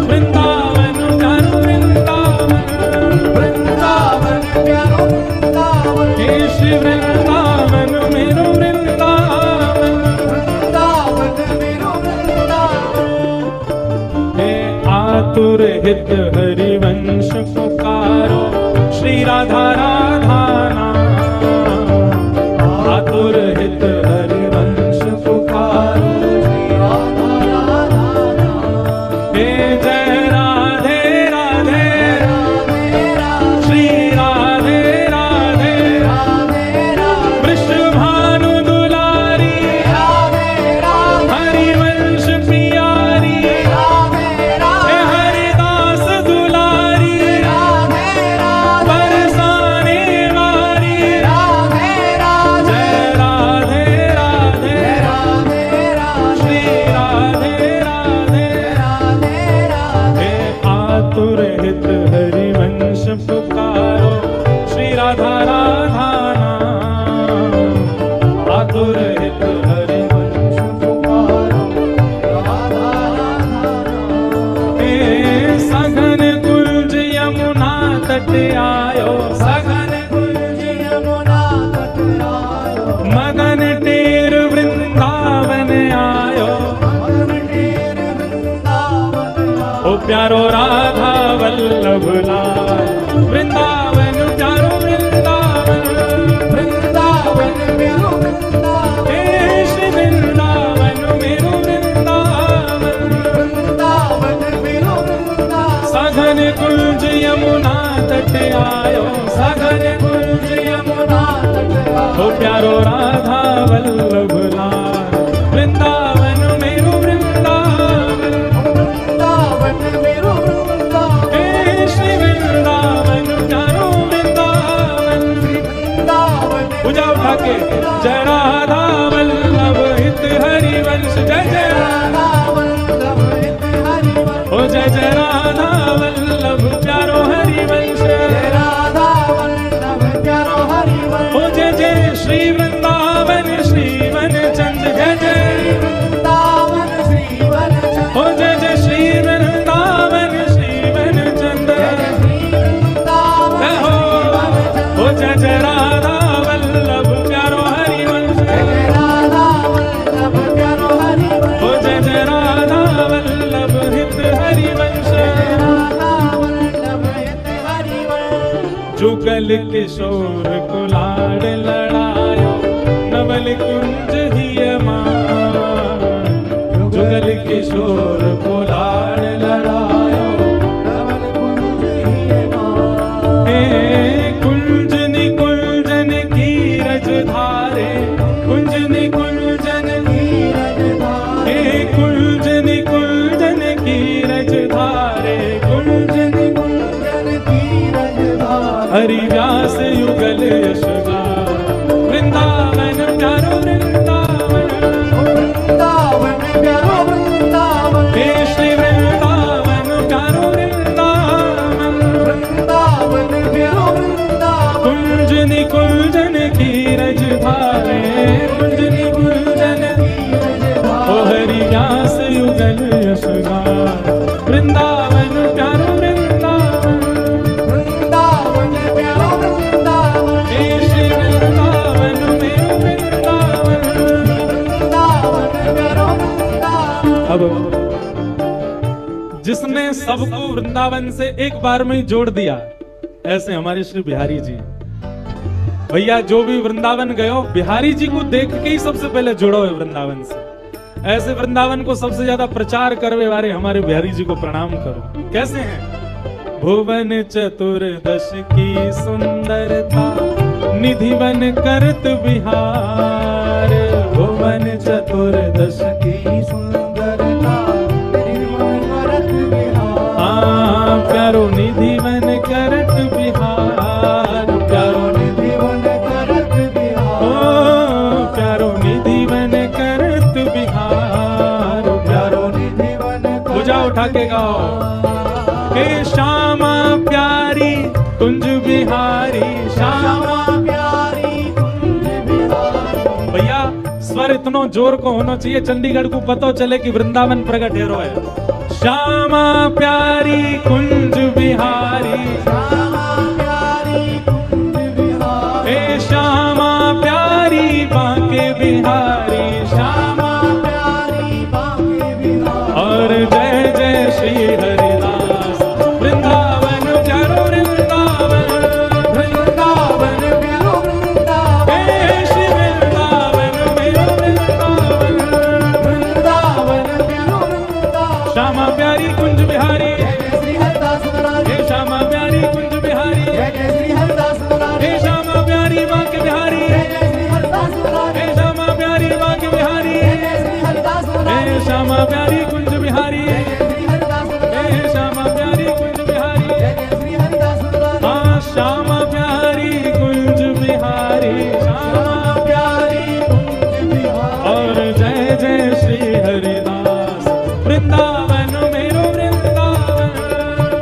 वृंदावन प्यारो वृंदावन वृंदावन प्यारो वृंदावन हे श्री वृंदावन मेरो वृंदावन वृंदावन मेरो वृंदावन हे आतुर हित हरिवंश पुकारो श्री राधा राधा नाम आतुर हित हरिवंश पुकारो श्री राधा राधा हे जय राधे राधे राधे श्री राधे राधे राधे वृषभानु दुलारी राधे राधे हरिवंश प्यारी राधे हे हरिदास दुलारी राधे राधे बरसाने प्यारो राधा वल्लभ लाल, वृंदावन प्यारो वृंदावन, वृंदावन मेरो वृंदावन, हे श्री वृंदावन मेरो वृंदावन, वृंदावन मेरो वृंदावन, सघन कुंज यमुना तट आयो, सघन कुंज यमुना तट हो प्यारो राधा वल्लभ लाल, वृंदावन मेरो वृंदावन, वृंदावन मेरो वृंदावन, हे श्री वृंदावन प्यारो वृंदावन, वृंदावन पूजा उठा के जय राधा वल्लभ हित हरिवंश, जय जय राधा वल्लभ हित हरिवंश, ओ जय जय राधा वल्लभ प्यारो हरिवंश, जय राधा वल्लभ प्यारो हरिवंश, ओ जय जय श्री वृंदावन श्रीवन चंद, जय जय वृंदावन श्रीवन चंद, ओ जय जय श्री वृंदावन श्रीवन चंद, वृंदावन जय हो ओ जय जय राधा वल्लभ प्यारो हरिवंश, जय राधा वल्लभ प्यारो हरिवंश, ओ जय जय राधा वल्लभ हित हरिवंश, राधा वल्लभ हित हरिवंश, जुगल किशोर कुलाड़ लड़ायो, नवल कुंज हिय मान, जुगल किशोर कुलाड़ लड़ायो, नवल कुंज हिय मान, हे कुंज निकुंजन की रज धारे, कुंज निकुंजन की हे कुंज निकुंजन की रज धारे, कुंज कुंजन की रजधार, हरि व्यास युगल यशगा, वृंदावन प्यारो वृंदावन, वृंदावन प्यारो वृंदावन, हे श्री वृंदावन प्यारो वृंदावन, वृंदावन प्यारो वृंदावन, कुंज निकुंजन की रज धारे, कुंज निकुंजन ओ हरि व्यास युगल यशगा, वृंदावन प्यारो वृंदावन, वृंदावन प्यारो वृंदावन, हे श्री वृंदावन मेरो वृंदावन। वृंदावन प्यारो वृंदावन, अब जिसने सबको वृंदावन से एक बार में ही जोड़ दिया, ऐसे हमारे श्री बिहारी जी हैं। भैया जो भी वृंदावन गए हो, बिहारी जी को देख के ही सबसे पहले जोड़ो है वृंदावन से। ऐसे वृंदावन को सबसे ज्यादा प्रचार करने वाले हमारे बिहारी जी को प्रणाम करो। कैसे हैं? भुवन चतुर्दश की सुंदरता, निधिवन करत बिहार, भुवन चतुर्दश की सुंदरता, निर्मल करत बिहार, प्यारो निधिवन करत बिहार, प्यारो निधिवन करत बिहार, ओ प्यारो निधिवन करत बिहार, प्यारो निधिवन पूजा उठा के गाओ, हे श्यामा प्यारी कुंज बिहारी, श्यामा प्यारी कुंज बिहारी, भैया स्वर इतना जोर को होना चाहिए, चंडीगढ़ को पता चले कि वृंदावन प्रगट हेरो है। श्यामा प्यारी कुंज बिहारी, श्यामा प्यारी कुंज बिहारी, हे श्यामा प्यारी बांके बिहारी, श्यामा प्यारी बांके बिहारी, और जय जय श्री हरिदास, वृंदावन प्यारो वृंदावन, वृंदावन प्यारो वृंदावन, हे श्री वृंदावन मेरो वृंदावन, वृंदावन प्यारो वृंदावन, श्यामा प्यारी कुंज बिहारी, जय जय श्री हरिदास मुरारी, हे श्यामा प्यारी कुंज बिहारी, जय जय श्री हरिदास मुरारी, हे श्यामा प्यारी बांके बिहारी, जय जय श्री हरिदास मुरारी, हे श्यामा प्यारी बांके बिहारी, जय जय श्री हरिदास मुरारी, हे श्यामा प्यारी कुंज बिहारी, जय जय श्री हरिदास मुरारी, हे श्यामा प्यारी कुंज बिहारी, जय जय श्री हरिदास मुरारी, हाँ श्यामा प्यारी कुंज बिहारी, श्यामा प्यारी कुंज बिहारी, और जय जय श्री हरिदास, वृंदावन मेरो वृंदावन,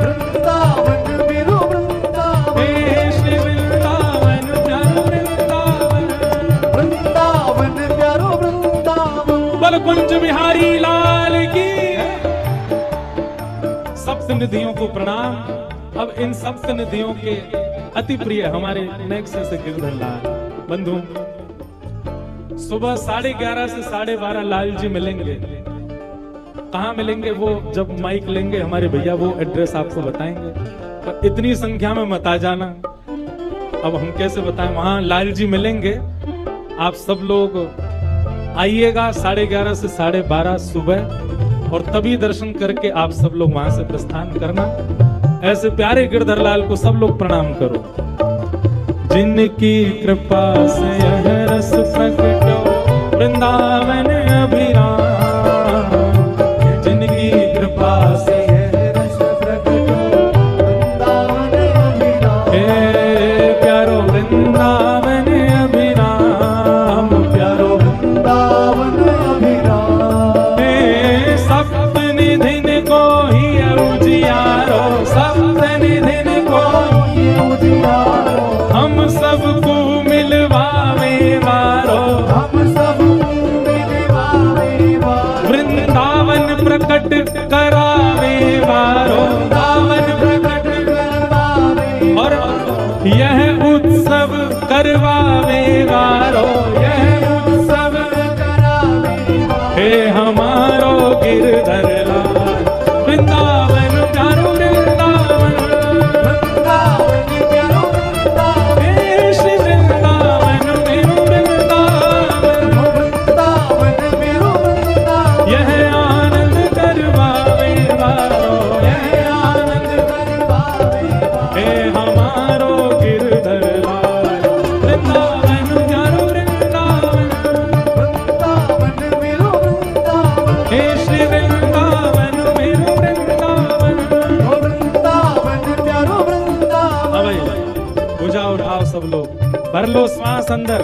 वृंदावन मेरो वृंदावन, हे श्री वृंदावन प्यारो वृंदावन, वृंदावन प्यारो वृंदावन, बोल कुंज बिहारी लाल की। सप्त निधियों को प्रणाम। अब इन सप्त निधियों के अति प्रिय हमारे नेक्स्ट से गिरधर लाल बंधु, सुबह 11:30 से 12:30 लाल जी मिलेंगे। कहाँ मिलेंगे वो जब माइक लेंगे हमारे भैया, वो एड्रेस आपको बताएंगे। पर इतनी संख्या में मत आ जाना, अब हम कैसे बताएं। वहां लाल जी मिलेंगे, आप सब लोग आइएगा 11:30 से 12:30 सुबह, और तभी दर्शन करके आप सब लोग वहां से प्रस्थान करना। ऐसे प्यारे गिरधर लाल को सब लोग प्रणाम करो। जिनकी कृपा से यह रस प्रकटो वृंदावन अभिराम, जिनकी कृपा से यह रस प्रकटो वृंदावन अभिराम। हे प्यारो वृंदावन अभिराम, प्यारो वृंदावन अभिराम। हे सप्त निधिन को ही उजियारो, सप्त निधिन को ही उजियारो। हम सबको मिलवावे वारो, हम सबको मिलवावे वारो। वृंदावन प्रकट करावे वारो, वृंदावन प्रकट करावे। और यह उत्सव करवावे वारो, यह उत्सव करावे वारो। हे हमारो गिरधर लाल, वृंदावन प्यारो वृंदावन, वृंदावन प्यारो वृंदावन। हे श्री वृंदावन मेरो वृंदावन, वृंदावन मेरो वृंदावन। यह आनंद करवावे वारो, यह आनंद करवावे वारो। हे हमारो गिरधर लाल, वृंदावन प्यारो वृंदावन, वृंदावन मेरो वृंदावन। हे श्री वृंदावन मेरो वृंदावन, वृंदावन प्यारो वृंदावन। अब पूजा उठाओ सब लोग, भर लो श्वास अंदर।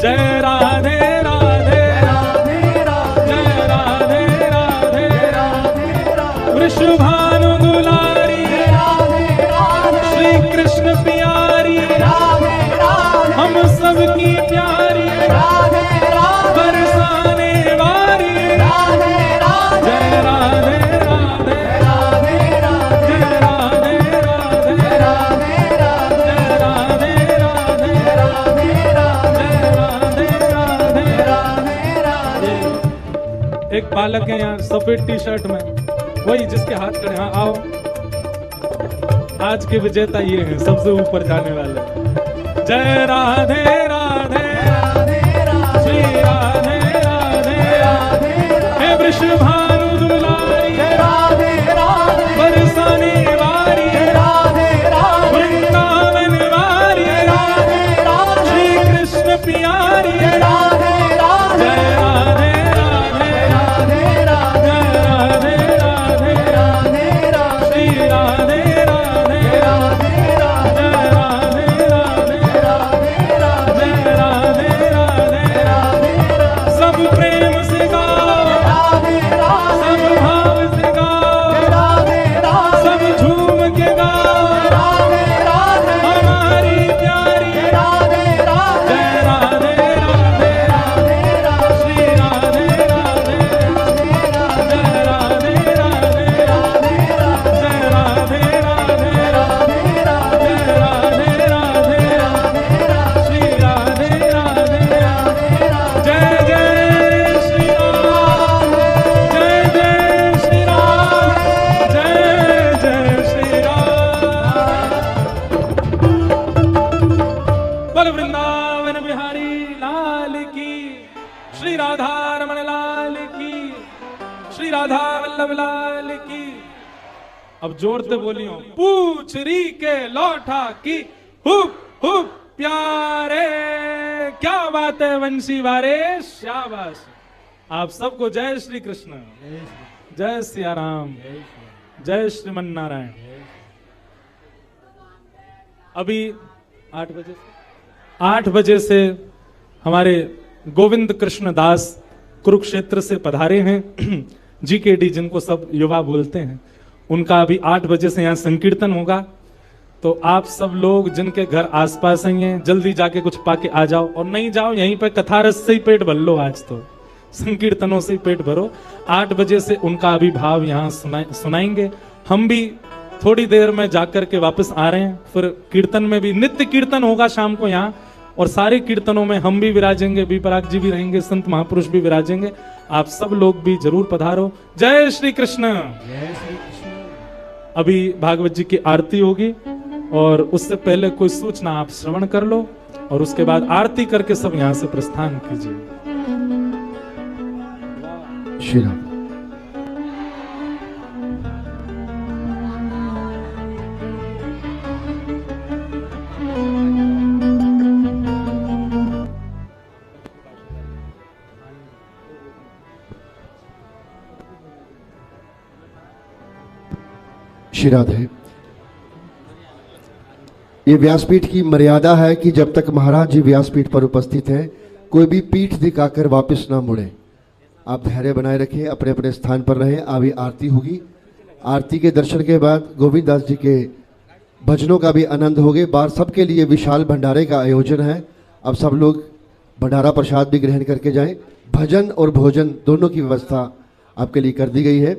जय राधे राधे राधे राधे, जय राधे राधे राधे राधे। वृषभानु दुलारी राधे राधे, श्री कृष्ण प्यारी राधे राधे। हम सबकी प्यारी राधे राधे, बरसाने वारी राधे राधे। जय राधे राधे राधे राधे, जय राधे राधे राधे राधे, जय राधे राधे राधे राधे, जय राधे राधे राधे राधे। एक बालक है यहाँ सफेद टी शर्ट में, वही जिसके हाथ खड़े। हाँ आओ, आज के विजेता ये हैं, सबसे ऊपर जाने वाले। जय राधे राधे राधे राधे, श्री राधे राधे राधे। हे वृषभानु दुलारी राधे राधे, बरसाने वारी राधे राधे। वृंदावन वारी राधे राधे, श्री कृष्ण प्यारी राधे राधे। जय राधे राधे राधे राधे, राधे राधे राधे राधे, श्री राधे राधे राधे राधे, राधे राधे राधे राधे, राधे राधे राधे राधे। सब प्रेम से गाओ राधे राधे, सब भाव से गाओ राधे राधे, सब झूम के गाओ राधे राधे। हमारी प्यारी राधे राधे, जय राधे राधे राधे राधे, श्री राधे राधे राधे राधे, जय राधे राधे राधे राधे, जय राधे राधे राधे राधे, जय राधे राधे राधे राधे, श्री राधे राधे राधे राधे। जय जय श्री राम, जय जय श्री राम, जय जय श्री राम। बोल वृंदावन बिहारी लाल की, श्री राधा रमण लाल की, श्री राधा वल्लभ लाल की। अब जोर से बोलियो। पूछरी के लौटा की हुप हुप प्यारे, क्या बात है वंशी वारे, शाबाश। आप सबको जय श्री कृष्ण, जय सिया राम, जय श्रीमन नारायण। अभी 8 बजे से हमारे गोविंद कृष्ण दास कुरुक्षेत्र से पधारे हैं। GKD जिनको सब युवा बोलते हैं, उनका अभी 8 बजे से यहाँ संकीर्तन होगा। तो आप सब लोग जिनके घर आसपास ही हैं, जल्दी जाके कुछ पाके आ जाओ, और नहीं जाओ यहीं पे कथा रस से ही पेट भर लो। आज तो संकीर्तनों से ही पेट भरो। 8 बजे से उनका अभी भाव यहाँ सुनाएंगे। हम भी थोड़ी देर में जाकर के वापस आ रहे हैं। फिर कीर्तन में भी नित्य कीर्तन होगा शाम को यहाँ, और सारे कीर्तनों में हम भी विराजेंगे, विपराग जी भी रहेंगे, संत महापुरुष भी विराजेंगे। आप सब लोग भी जरूर पधारो। जय श्री कृष्ण। जय श्री कृष्ण। अभी भागवत जी की आरती होगी और उससे पहले कोई सूचना आप श्रवण कर लो और उसके बाद आरती करके सब यहां से प्रस्थान कीजिए। श्री राम। श्री राधे। ये व्यासपीठ की मर्यादा है कि जब तक महाराज जी व्यासपीठ पर उपस्थित हैं, कोई भी पीठ दिखाकर वापस ना मुड़े। आप धैर्य बनाए रखें, अपने अपने स्थान पर रहें। अभी आरती होगी। आरती के दर्शन के बाद गोविंद दास जी के भजनों का भी आनंद होगे। बार सबके लिए विशाल भंडारे का आयोजन है। अब सब लोग भंडारा प्रसाद भी ग्रहण करके जाएं। भजन और भोजन दोनों की व्यवस्था आपके लिए कर दी गई है।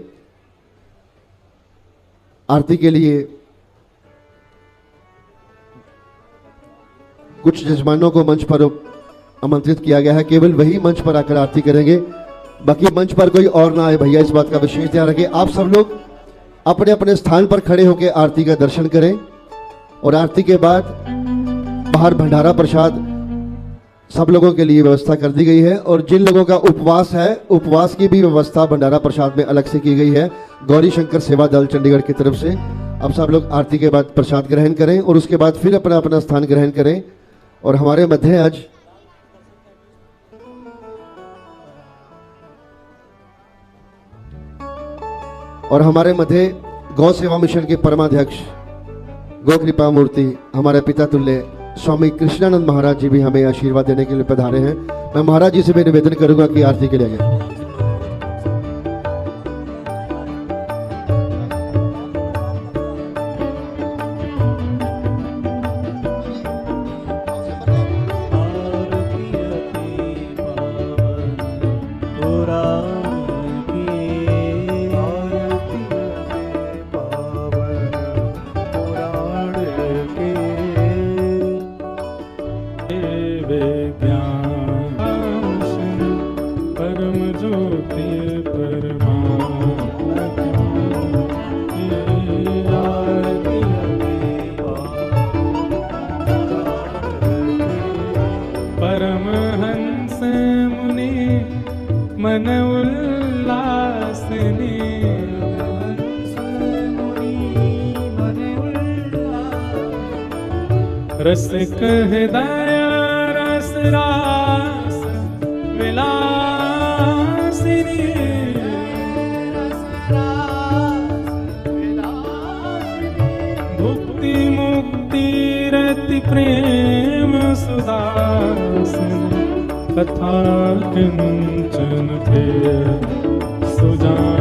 आरती के लिए कुछ जजमानों को मंच पर आमंत्रित किया गया है। केवल वही मंच पर आकर आरती करेंगे, बाकी मंच पर कोई और ना आए भैया, इस बात का विशेष ध्यान रखें। आप सब लोग अपने अपने स्थान पर खड़े होकर आरती का दर्शन करें और आरती के बाद बाहर भंडारा प्रसाद सब लोगों के लिए व्यवस्था कर दी गई है। और जिन लोगों का उपवास है, उपवास की भी व्यवस्था भंडारा प्रसाद में अलग से की गई है, गौरी शंकर सेवा दल चंडीगढ़ की तरफ से। अब सब लोग आरती के बाद प्रसाद ग्रहण करें और उसके बाद फिर अपना अपना स्थान ग्रहण करें। और हमारे मध्य गौ सेवा मिशन के परमाध्यक्ष गौ कृपा मूर्ति हमारे पिता तुल्य स्वामी कृष्णानंद महाराज जी भी हमें आशीर्वाद देने के लिए पधारे हैं। मैं महाराज जी से भी निवेदन करूंगा कि आरती के लिए आगे। परमहंस मुनि मन उल्लासने, रस कहदाया रस रास विलासिनी, भुक्ति मुक्ति रति प्रेम सुदासन, कथा किंचन प्रिय सुजान।